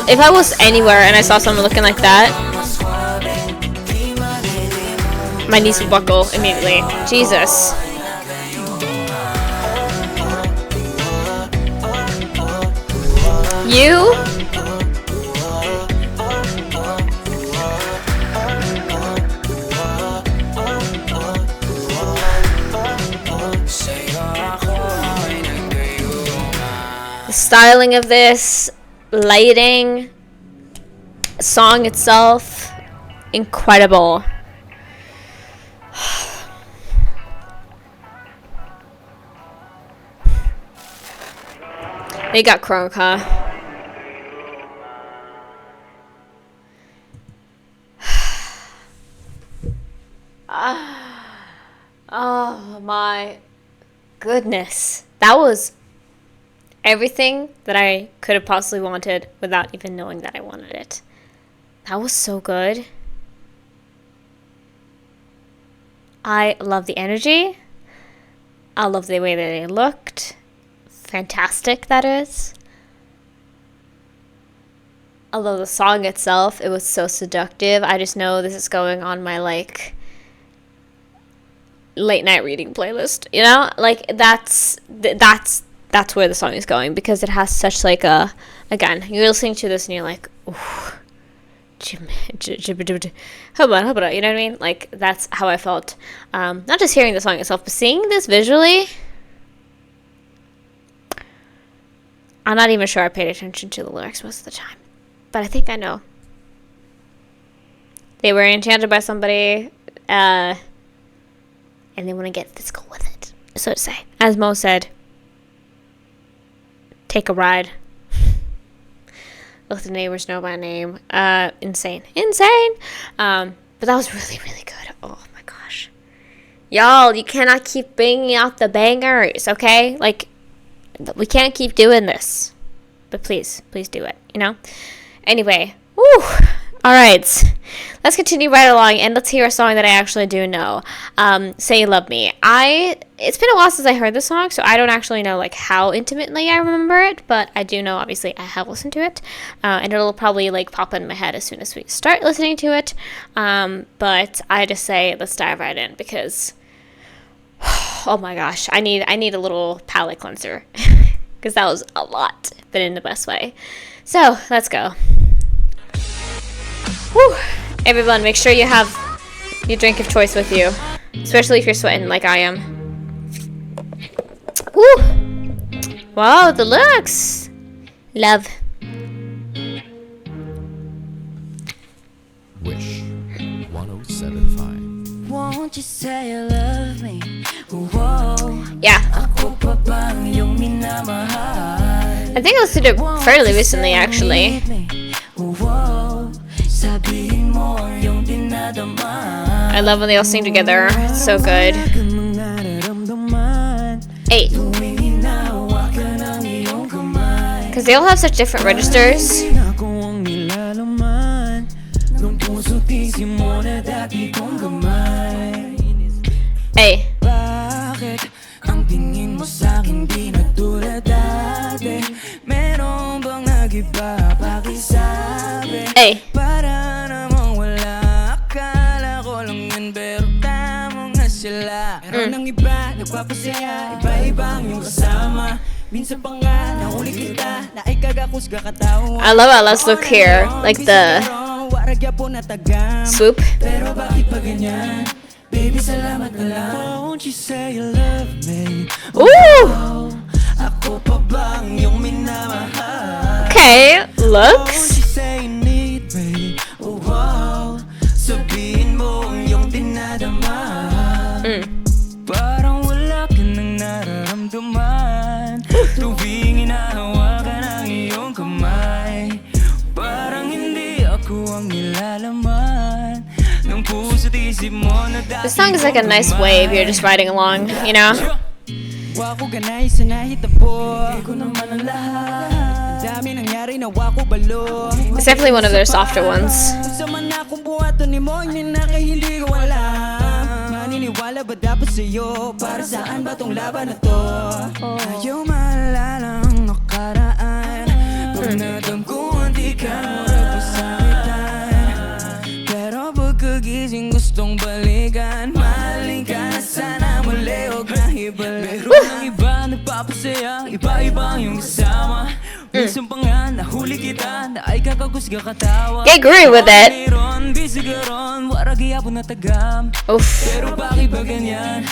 If I was anywhere and I saw someone looking like that, my knees would buckle immediately. Jesus. You? The styling of this, lighting, song itself, incredible. They got crunk, huh? Oh my goodness. That was everything that I could have possibly wanted without even knowing that I wanted it. That was so good. I love the energy. I love the way that they looked. Fantastic, that is. I love the song itself. It was so seductive. I just know this is going on my, like, late night reading playlist, you know? Like that's where the song is going, because it has such like a, again, you're listening to this and you're like, ooh, you know what I mean? Like that's how I felt, not just hearing the song itself, but seeing this visually. I'm not even sure I paid attention to the lyrics most of the time, but I think I know. They were enchanted by somebody, and they want to get physical with it, so to say. As Mo said, take a ride. Let the neighbors know my name. Insane. But that was really, really good. Oh my gosh. Y'all, you cannot keep bringing out the bangers, okay? Like, we can't keep doing this. But please do it, you know? Anyway, woo! Alright, let's continue right along, and let's hear a song that I actually do know. Say You Love Me. It's been a while since I heard the song, so I don't actually know like how intimately I remember it, but I do know, obviously, I have listened to it, and it'll probably like pop in my head as soon as we start listening to it, but I just say, let's dive right in, because, oh my gosh, I need a little palate cleanser, because that was a lot, but in the best way. So, let's go. Whew. Everyone, make sure you have your drink of choice with you, especially if you're sweating like I am. Woo! Wow, the looks! Love. Wish 1075. Won't you say you love me? Whoa. Yeah. Ako pa bang iyong minamahal? I think I listened to it fairly recently, actually. Whoa. Sabihin mo ang iyong dinadama. I love when they all sing together. It's so good. Hey. Because they all have such different registers. Hey. Bakit ang tingin mo sa'kin di na tulad dati? Meron bang nag-iba pakisabi? Hey. Para namang wala, akala ko lang yun pero tama nga sila. Meron ng iba, nagpapasaya, iba-ibang yung kasama. Minsan pa nga, nahuli kita, na ikagakusga katawa. I love how let's look here. Like the swoop. Pero bakit pa ganyan? Baby, salamat na lang. Won't you say you love me? Ooh! Ako pa bang iyong minamahal? Okay, Won't looks. you say you need me? Oh, wow. Sabihin mo ang iyong dinadama. Parang wala ka nang nararamdaman. Tuwing inahawakan ang iyong kamay. Parang hindi ako ang nilalaman. This song is like a nice wave. You're just riding along, you know? It's definitely one of their softer ones. Gising gustong balikan, maling ka na sana muli, huwag na hibalik. Meron ng iba nagpapasaya, iba-iba yung kasama. Minsan pa nga nahuli kita, na ay kakakusga katawa. Get groovy with it. Oof. Pero bakit ba ganyan?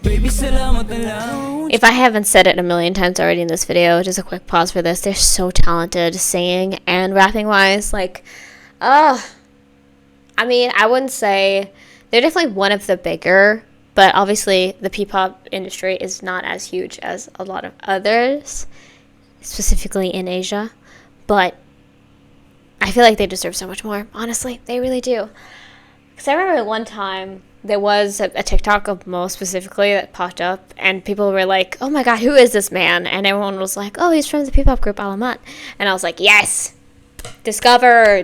Baby, salamat na lang. If I haven't said it a million times already in this video, just a quick pause for this. They're so talented singing and rapping wise. Like, I mean, I wouldn't say they're definitely one of the bigger, but obviously the P-pop industry is not as huge as a lot of others, specifically in Asia. But I feel like they deserve so much more. Honestly, they really do. Because I remember one time there was a TikTok of Mo specifically that popped up, and people were like, "Oh my God, who is this man?" And everyone was like, "Oh, he's from the P-pop group ALAMAT." And I was like, "Yes, discover,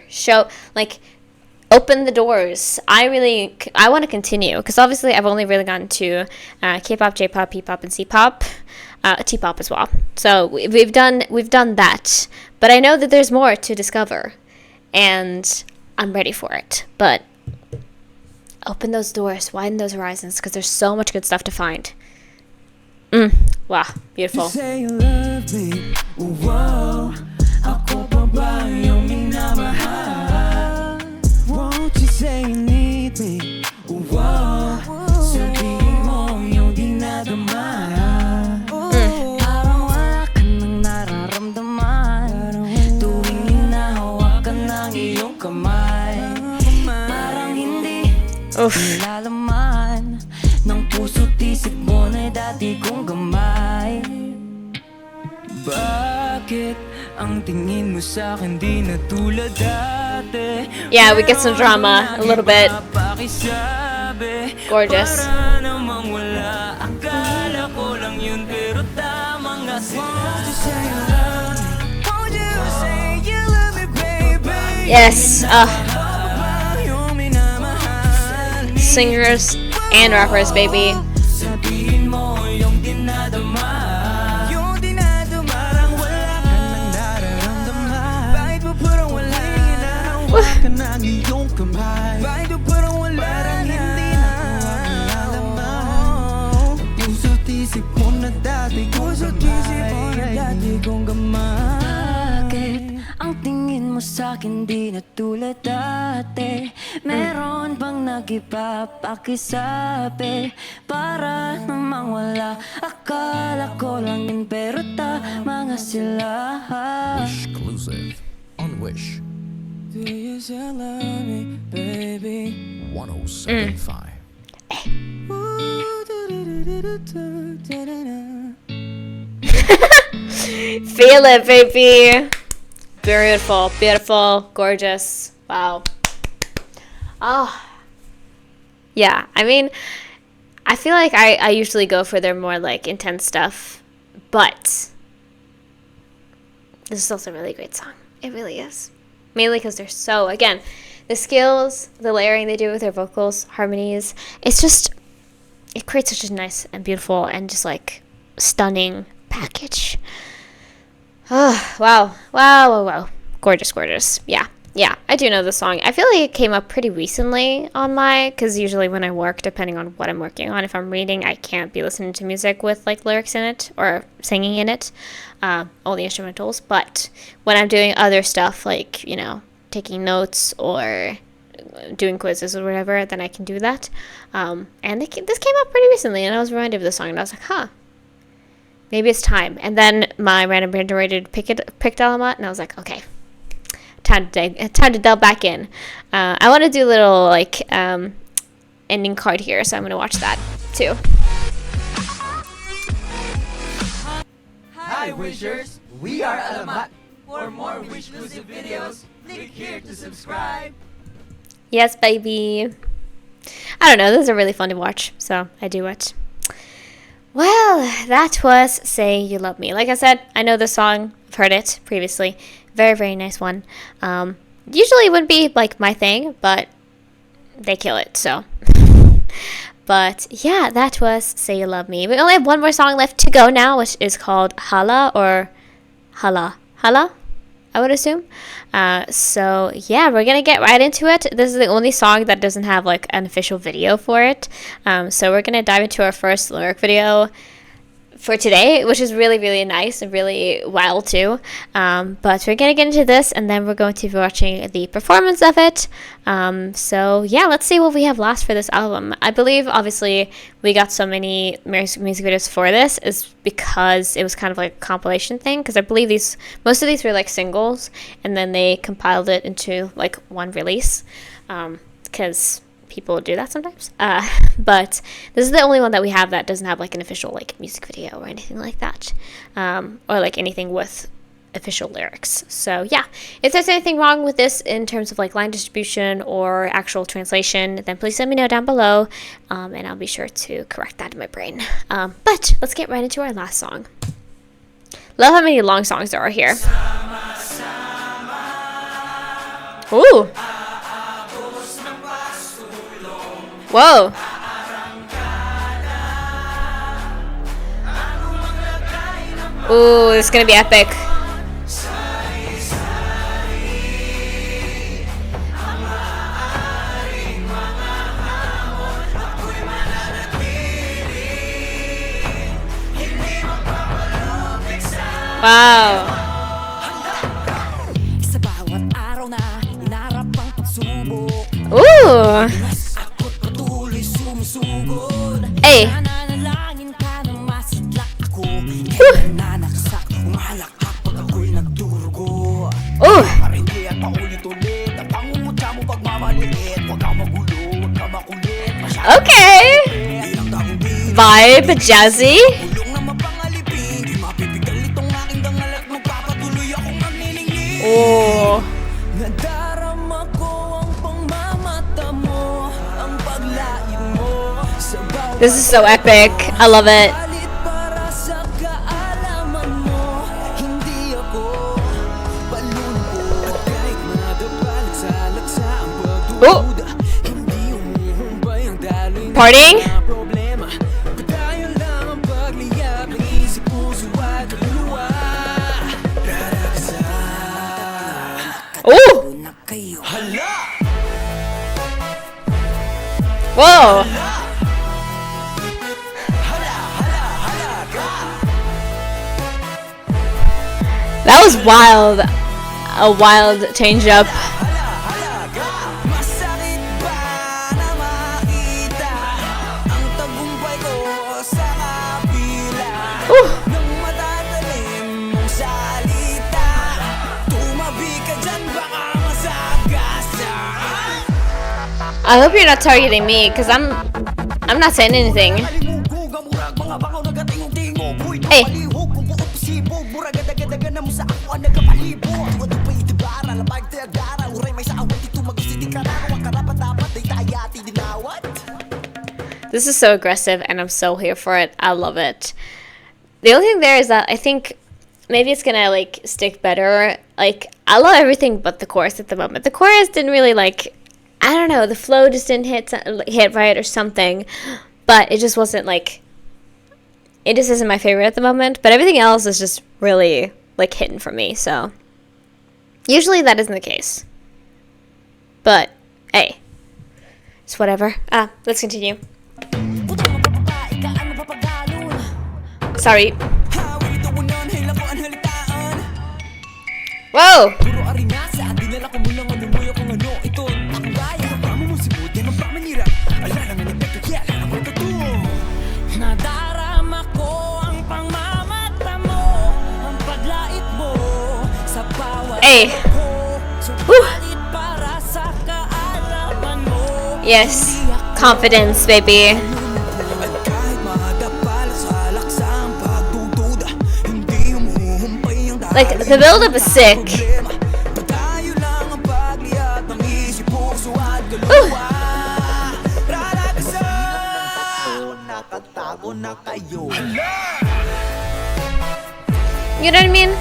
show, like." Open the doors. I want to continue, because obviously I've only really gotten to K-pop, J-pop, P-pop, and C-pop, T-pop as well. So we've done that, but I know that there's more to discover, and I'm ready for it. But Open those doors, widen those horizons, because there's so much good stuff to find. Wow, beautiful. Say you love me, wow. Ako pa ba yung minamahal? Won't you say you need me, wow. Sabihin mo yung di nadama. Parang wala ka nang nararamdaman tuwing hinahawakan ng iyong kamay. Parang hindi nilalaman ng puso't isip mo na dati kong gamay. Bakit ang tingin mo sa'kin di na tulad dati? Yeah, we get some drama a little bit. Gorgeous. Para namang wala, akala ko lang yun pero tama nga sila. Yes, singers and rappers, baby. Sabihin mo yung dinadama, yung dinadama, parang wala ka nang nararamdaman. Bakit ba parang wala ka nang iyong kamay? Bakit ba parang wala parang hindi na nalalaman? Puso't isip mo na dati kong gamay. Bakit ang tingin mo sa'kin di na tulad dati? Meron bang nag-ipapakisabi? Para namang wala, akala ko lang din pero tama nga sila. Exclusive on Wish Do you still love me, baby? 107.5. Feel it, baby. Beautiful, beautiful, gorgeous. Wow. Oh. Yeah, I mean, I feel like I usually go for their more like intense stuff, but this is also a really great song. It really is. Mainly because they're so, again, the skills, the layering they do with their vocals, harmonies, it's just, it creates such a nice and beautiful and just like stunning package. Oh, wow. Wow, wow, wow. Gorgeous, gorgeous. Yeah. Yeah, I do know the song. I feel like it came up pretty recently on my, because usually when I work, depending on what I'm working on, if I'm reading, I can't be listening to music with like lyrics in it or singing in it, only instrumentals. But when I'm doing other stuff, like, you know, taking notes or doing quizzes or whatever, then I can do that. And this came up pretty recently, and I was reminded of the song, and I was like, huh, maybe it's time. And then my random generator picked ALAMAT, and I was like, okay, time to delve back in. I want to do a little like ending card here, so I'm gonna watch that too. Hi Wishers, we are ALAMAT. For more Wish-exclusive videos, click here to subscribe. Yes, baby. I don't know, those are really fun to watch, so I do it. Well, that was Say You Love Me. Like I said, I know this song. I've heard it previously. Very, very nice one. Usually it wouldn't be like my thing, but they kill it, so. But yeah, that was Say You Love Me. We only have one more song left to go now, which is called Hala, or Hala, I would assume. So yeah, we're gonna get right into it. This is the only song that doesn't have like an official video for it. So we're gonna dive into our first lyric video for today, which is really, really nice and really wild too. But we're gonna get into this, and then we're going to be watching the performance of it. So yeah, let's see what we have last for this album. I believe obviously we got so many music videos for this is because it was kind of like a compilation thing, because I believe most of these were like singles, and then they compiled it into like one release, because people do that sometimes. But this is the only one that we have that doesn't have like an official like music video or anything like that, or like anything with official lyrics. So yeah, if there's anything wrong with this in terms of like line distribution or actual translation, then please let me know down below, and I'll be sure to correct that in my brain. But let's get right into our last song. Love how many long songs there are here. Ooh. Whoa. Ooh, this is gonna be epic. Wow. Sa bawat araw na inarap ang pagsubok, Ooh. ako't patuloy sumusugod. Hey. Nananalangin ka na masidlak ako. Kailan na naksak, umalakak pag ako'y nagdurugo. Ooh. Para hindi at paulit-ulit ang pangungutya mo pagmamaliit. Huwag kang magulo, huwag kang makulit. Okay. Ilang taong di Vibe, jazzy. tulong na mapangalipin. Di mapipigal itong aking dangal at magpapatuloy akong maglilingling. Oh. Nadarama ko ang pangmamata mo, ang paglain mo sa bawat This is so epic. I love it. palit para sa kaalaman mo. Hindi ako palulunod. At kahit madapalit sa laksa ang pagdududa, hindi umuhumpay ang daloy ng Partying? mga problema. Patayo lang ang pagliyap ng isip, puso at kaluluwa. Raragsan Ooh. na kayo. Hala! Whoa. That was wild. A wild change up. Masakit ba na makita ang tagumpay ko sa kapila Ooh. ng matatalim mong salita? Tumabi ka dyan, baka masagasa. I hope you're not targeting me, because I'm not saying anything. Kalimugog ang murag, mga bangaw nagatingog-tingog. Uy, Hey. napalihog, kung buo pasibog. Murag adagadagan na mo sa ako ang nagkapalibog. Wado pa itibara, labag teagara. Uray may sa awat, ito mag-isiti ka na. Huwag karapat-dapat, ay tayati dinawat. This is so aggressive, and I'm so here for it. I love it. The only thing there is that I think maybe it's gonna like stick better. Like, I love everything but the chorus at the moment. The chorus didn't really like, I don't know, the flow just didn't hit right or something, but it just wasn't like, it just isn't my favorite at the moment. But everything else is just really like hitting for me. So usually that isn't the case, but hey, it's whatever. Let's continue. Putang mapapakai ka, ano papagalon? Sorry. Hawin ito unan, hila ko ang halitaan. Whoa. Puro arena sa dinala ko muna ng lumuyo kung ano ito. Ang gaya, pamo mo si Buti ng pamanira. Alala nga nagpekto, kaya alala ko ito. Nadarama ko ang pangmamata mo, ang paglait mo sa bawat Hey. ko. Subalit para sa kaalaman mo. Yes. Confidence, baby. At kahit madapalas sa laksang pagdududa, hindi umuhumpay ang Like, the build-up is sick. problema. Patayo lang ang pagliyat ng isip, puso at kaluluwa. Raragasan, nakatago na kayo. You know what I mean?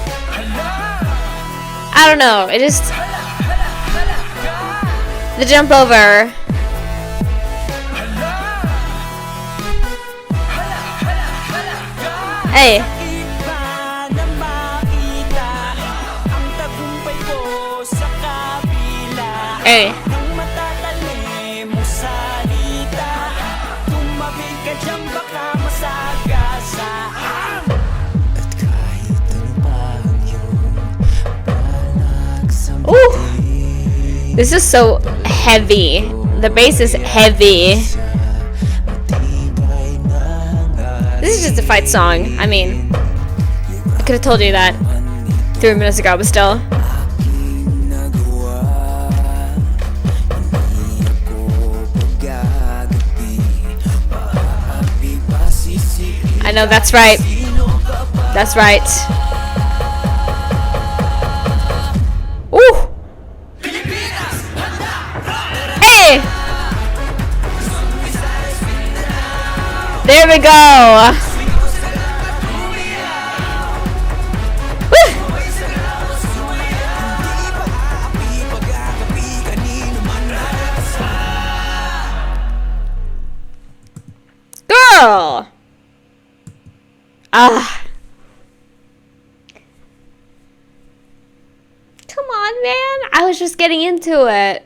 I don't know. It just... The jump over. Hey. Iba na makita ang tagumpay ko sa kabila. Hey. Nang matatalim mo salita, tumabi ka dyan, baka masagasaan. At kahit ano pa ang iyong palag sa Ooh. This is so heavy. The bass is heavy. matibay na This is just a fight song. I mean, I could have told you that 3 minutes ago, but still. nagawa. Hindi ako pagagati, maapi pa sisihin. I know that's right. That's right. Ooh. Hey. There we go. Woo. Girl. Ah. Come on, man. I was just getting into it.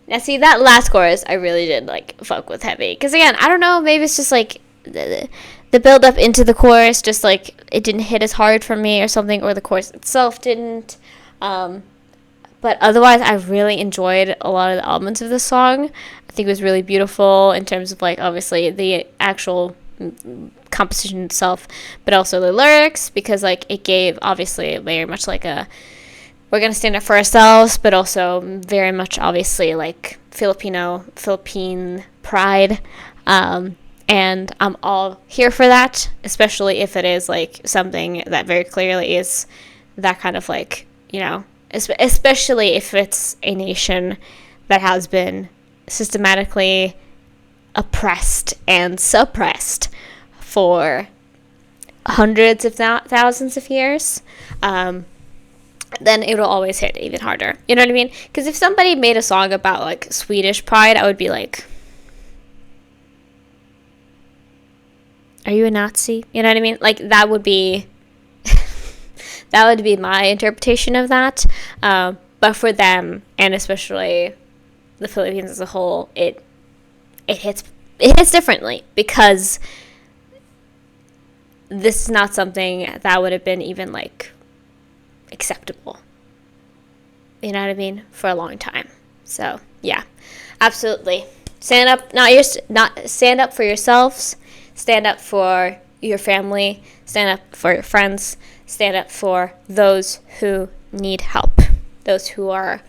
Now, see, that last chorus, I really did, like, fuck with heavy. Because, again, I don't know, maybe it's just, like, the the build up into the chorus, just like it didn't hit as hard for me or something, or the chorus itself didn't. But otherwise, I really enjoyed a lot of the elements of this song. I think it was really beautiful in terms of like obviously the actual composition itself, but also the lyrics, because like it gave obviously very much like a, we're gonna stand up for ourselves, but also very much obviously like Philippine pride. And I'm all here for that, especially if it is like something that very clearly is that kind of like, you know, especially if it's a nation that has been systematically oppressed and suppressed for hundreds, if not thousands of years, then it'll always hit even harder. You know what I mean? Because if somebody made a song about like Swedish pride, I would be like, are you a Nazi? You know what I mean? Like that would be that would be my interpretation of that. But for them, and especially the Philippines as a whole, it hits differently, because this is not something that would have been even like acceptable. You know what I mean? For a long time. So yeah, absolutely. Stand up, stand up for yourselves. Stand up for your family. Stand up for your friends. Stand up for those who need help. Those who are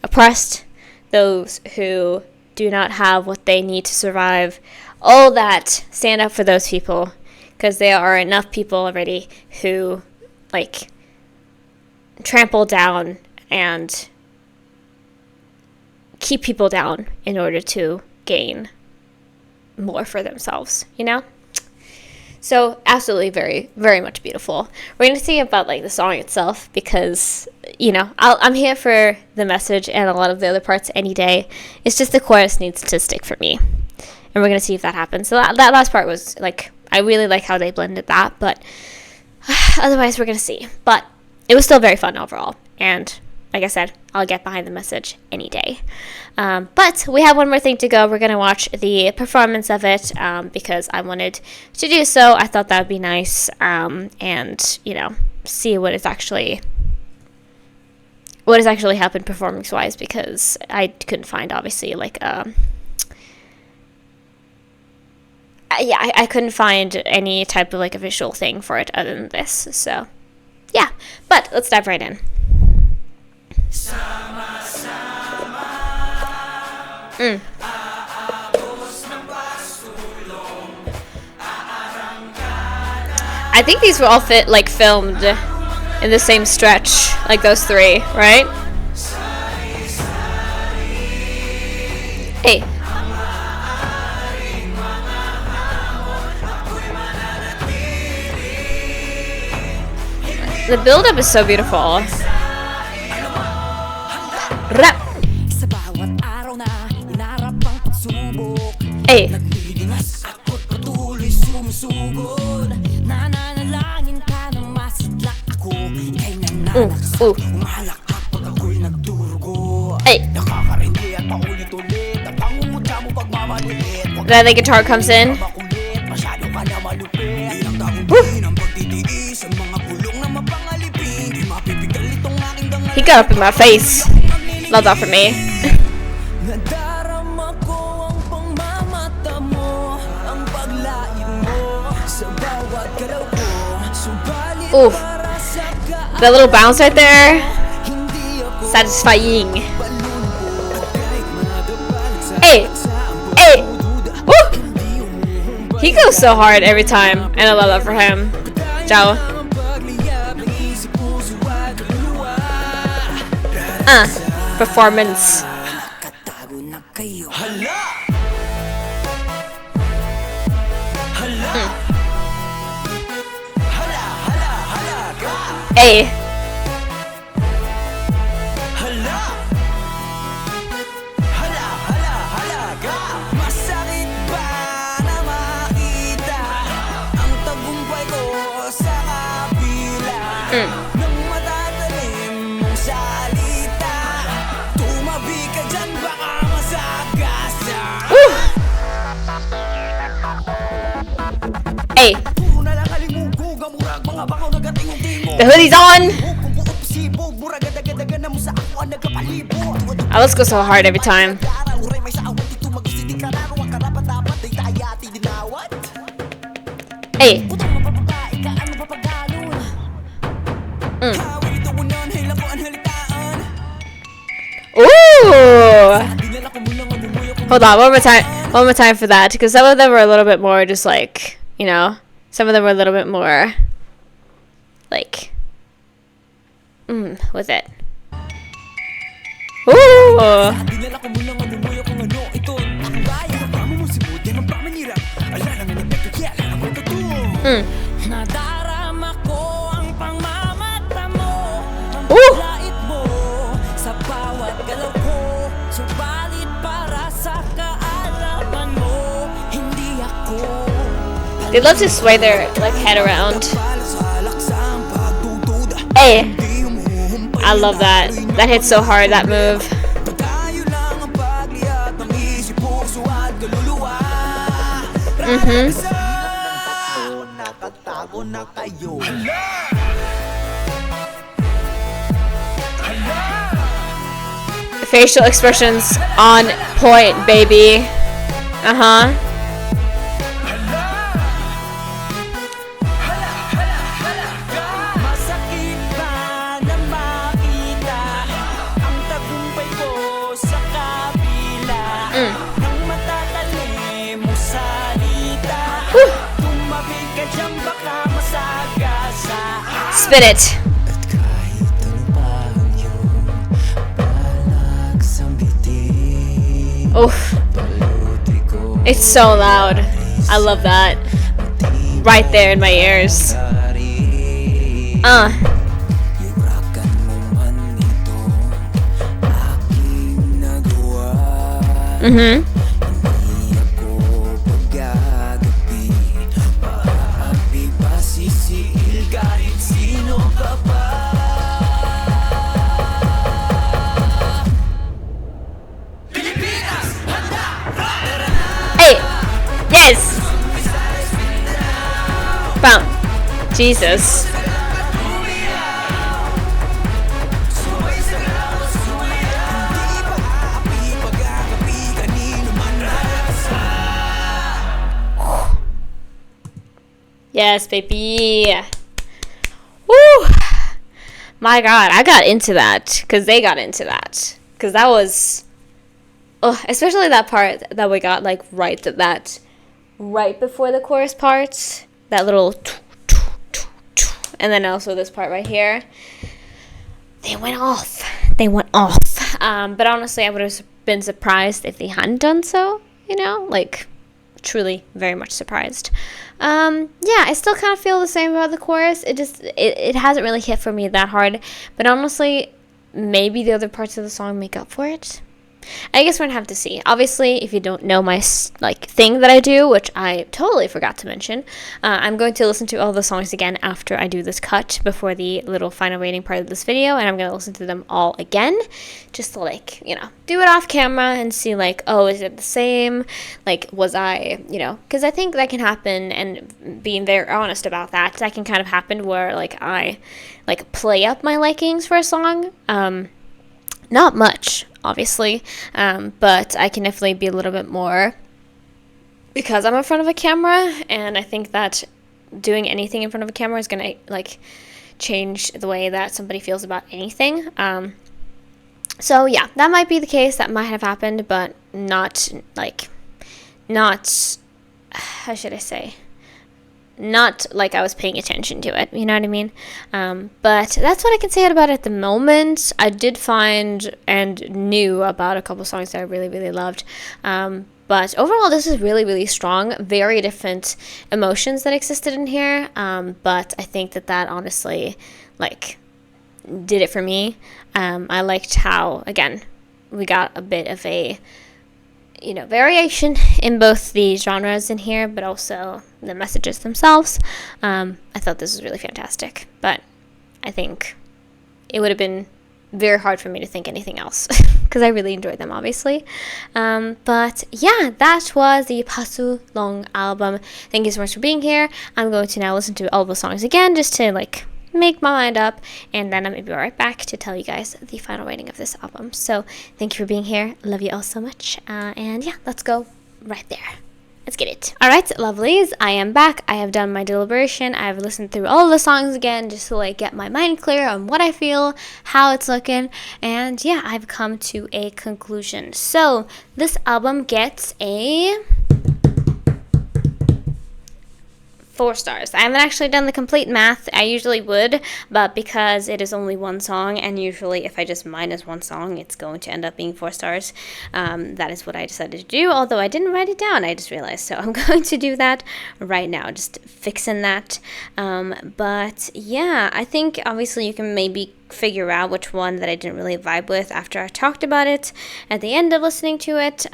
oppressed. Those who do not have what they need to survive. All that. Stand up for those people. Because there are enough people already who, like, trample down and keep people down in order to gain more for themselves, you know? So absolutely very, very much beautiful. We're going to see about like the song itself, because, you know, I'm here for the message and a lot of the other parts any day. It's just the chorus needs to stick for me. And we're going to see if that happens. So that last part was like, I really like how they blended that, but otherwise we're going to see. But it was still very fun overall. And like I said, I'll get behind the message any day. But we have one more thing to go. We're going to watch the performance of it because I wanted to do so. I thought that would be nice, and, you know, see what has actually happened performance-wise, because I couldn't find, obviously, like, I couldn't find any type of, like, official thing for it other than this. So, yeah. But let's dive right in. I think these were all filmed in the same stretch, like those three, right? Hey. The build-up is so beautiful. Rap. Hey. Ooh. Hey. Then the guitar comes in. Woo. He got up in my face. Love that for me. Ooh. That little bounce right there. Satisfying. Hey. Hey. Woo. He goes so hard every time. And I love that for him. Ciao. Performance. Hey. Hey, the hoodie's on. I let's go so hard every time. Hey. Ooh. Hold on, one more time. One more time for that, because some of them were a little bit more just like, you know, some of them were a little bit more like, what's it? Ooh. Nadarama ko ang pangmamata mo, ang Ooh. lait mo sa bawat galaw ko. Subalit para sa kaalaman mo, hindi ako. They love to sway their like head around. Hey, I love that. That hits so hard, that move. Facial expressions on point, baby. Masakit ba na makita ang tagumpay ko sa kabila ng matatalim mo salita? Tumabi ka dyan baka masagasa. Spin it. Oof. It's so loud. I love that. Right there in my ears. Hey! Yes! Bam. Jesus. Yes, baby. Woo! My God, I got into that because they got into that, because that was, especially that part that we got like right before the chorus part, that little, and then also this part right here. They went off. But honestly, I would have been surprised if they hadn't done so. You know, like, truly very much surprised. Yeah, I still kind of feel the same about the chorus. It hasn't really hit for me that hard, but honestly, maybe the other parts of the song make up for it. I guess we're gonna have to see. Obviously, if you don't know my thing that I do, which I totally forgot to mention, I'm going to listen to all the songs again after I do this cut before the little final rating part of this video, and I'm gonna listen to them all again, just to like, you know, do it off camera and see like, oh, is it the same? Like, was I, you know, because I think that can happen, and being very honest about that can kind of happen where like I like play up my likings for a song. Not much, obviously, but I can definitely be a little bit more because I'm in front of a camera, and I think that doing anything in front of a camera is gonna like change the way that somebody feels about anything. So yeah, that might be the case. That might have happened, but not how should I say? Not like I was paying attention to it, you know what I mean? But that's what I can say about it at the moment. I did find and knew about a couple songs that I really, really loved. But overall, this is really, really strong. Very different emotions that existed in here. But I think that honestly, like, did it for me. I liked how, again, we got a bit of a, you know, variation in both the genres in here, but also the messages themselves. I thought this was really fantastic, but I think it would have been very hard for me to think anything else because I really enjoyed them, obviously. But yeah, that was the Pasulong album. Thank you so much for being here. I'm going to now listen to all the songs again just to like make my mind up, and then I'm gonna be right back to tell you guys the final rating of this album. So thank you for being here. Love you all so much. And yeah, let's go right there. Let's get it. Alright, lovelies, I am back. I have done my deliberation. I've listened through all of the songs again just to like get my mind clear on what I feel, how it's looking, and yeah, I've come to a conclusion. So this album gets a 4 stars. I haven't actually done the complete math. I usually would, but because it is only one song, and usually if I just minus one song, it's going to end up being 4 stars. That is what I decided to do, although I didn't write it down, I just realized. So I'm going to do that right now, just fixing that. But yeah, I think obviously you can maybe figure out which one that I didn't really vibe with after I talked about it at the end of listening to it.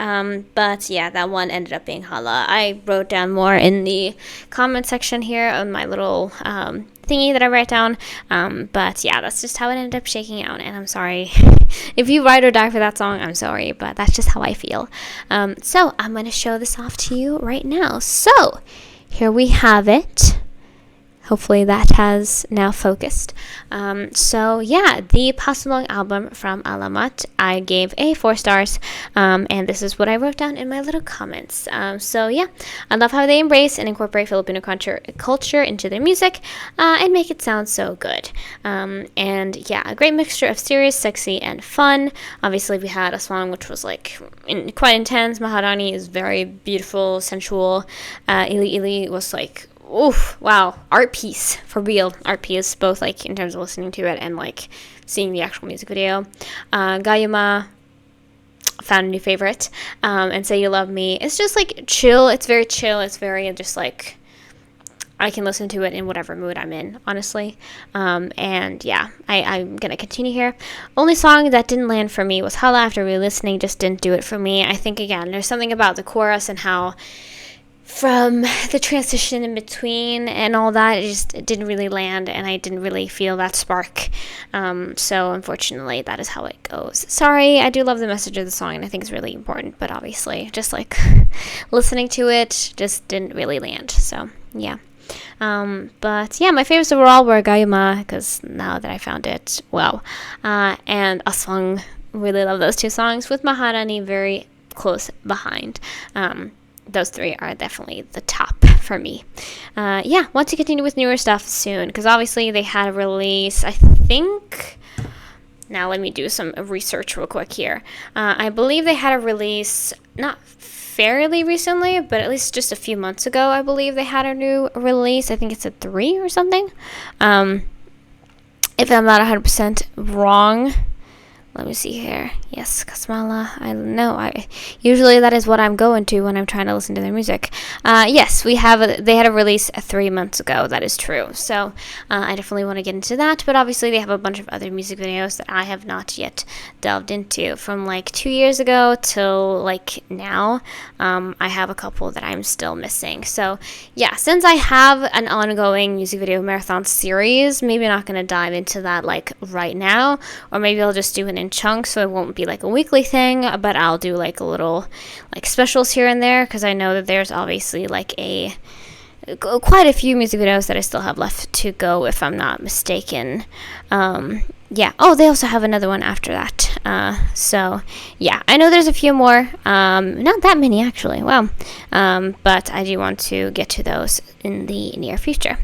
But yeah, that one ended up being Hala. I wrote down more in the comment section here on my little thingy that I write down. But yeah, that's just how it ended up shaking out, and I'm sorry. If you ride or die for that song, I'm sorry, but that's just how I feel. So I'm going to show this off to you right now. So here we have it. Hopefully that has now focused. So yeah, the Pasulong album from Alamat, I gave a 4 stars, and this is what I wrote down in my little comments. So yeah, I love how they embrace and incorporate Filipino culture into their music, and make it sound so good. And yeah, a great mixture of serious, sexy, and fun. Obviously we had Aswang, which was like quite intense. Maharani is very beautiful, sensual. ILY ILY was like, oof, wow, art piece, for real. Art piece, both like in terms of listening to it and like seeing the actual music video. Gayuma, found a new favorite. And Say You Love Me. It's just like chill. It's very chill. It's very just like, I can listen to it in whatever mood I'm in, honestly. And yeah, I'm gonna continue here. Only song that didn't land for me was Hala. After re-listening, just didn't do it for me. I think again, there's something about the chorus and how from the transition in between and all that, it didn't really land, and I didn't really feel that spark. So unfortunately, that is how it goes. Sorry, I do love the message of the song, and I think it's really important, but obviously, just like listening to it just didn't really land. So yeah. But yeah, my favorites overall were Gayuma, because now that I found it, wow. And Aswang, really love those 2 songs, with Maharani very close behind. Those 3 are definitely the top for me. Yeah, want to continue with newer stuff soon, because obviously they had a release, I think. Now let me do some research real quick here. I believe they had a release, not fairly recently, but at least just a few months ago, I believe they had a new release. I think it's a 3 or something. If I'm not 100% wrong. Let me see here. Yes, Kasmala. I know. Usually that is what I'm going to when I'm trying to listen to their music. Yes, they had a release 3 months ago. That is true. So I definitely want to get into that. But obviously they have a bunch of other music videos that I have not yet delved into. From like 2 years ago till like now, I have a couple that I'm still missing. So yeah, since I have an ongoing music video marathon series, maybe I'm not going to dive into that like right now, or maybe I'll just do an in chunks, so it won't be like a weekly thing, but I'll do like a little like specials here and there, because I know that there's obviously like quite a few music videos that I still have left to go, if I'm not mistaken. Yeah. Oh, they also have another one after that. So yeah, I know there's a few more. Not that many actually. Wow. But I do want to get to those in the near future.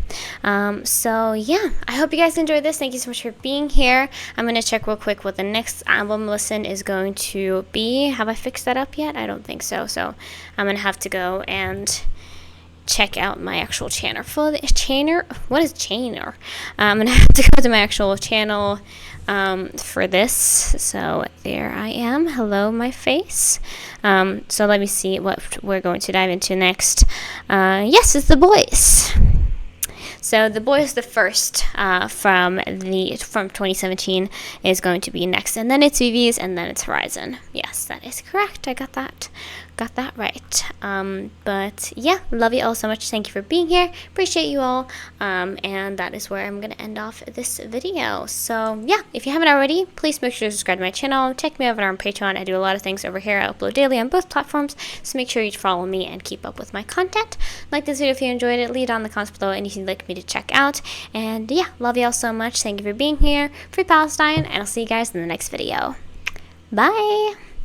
So yeah, I hope you guys enjoyed this. Thank you so much for being here. I'm gonna check real quick what the next album listen is going to be. Have I fixed that up yet? I don't think so. So I'm gonna have to go and check out my actual channel. What is channel? I'm gonna have to go to my actual channel for this. So there I am. Hello, my face. So let me see what we're going to dive into next. Yes, it's The Boys. So The Boys, the first from 2017, is going to be next, and then it's VV's, and then it's Horizon. Yes, that is correct. I got that got that right. But yeah, love you all so much. Thank you for being here. Appreciate you all. And that is where I'm gonna end off this video. So yeah, if you haven't already, please make sure to subscribe to my channel. Check me over on Patreon. I do a lot of things over here. I upload daily on both platforms, so make sure you follow me and keep up with my content. Like this video if you enjoyed it. Leave down in the comments below anything you'd like me to check out. And yeah, love you all so much. Thank you for being here. Free Palestine, and I'll see you guys in the next video. Bye.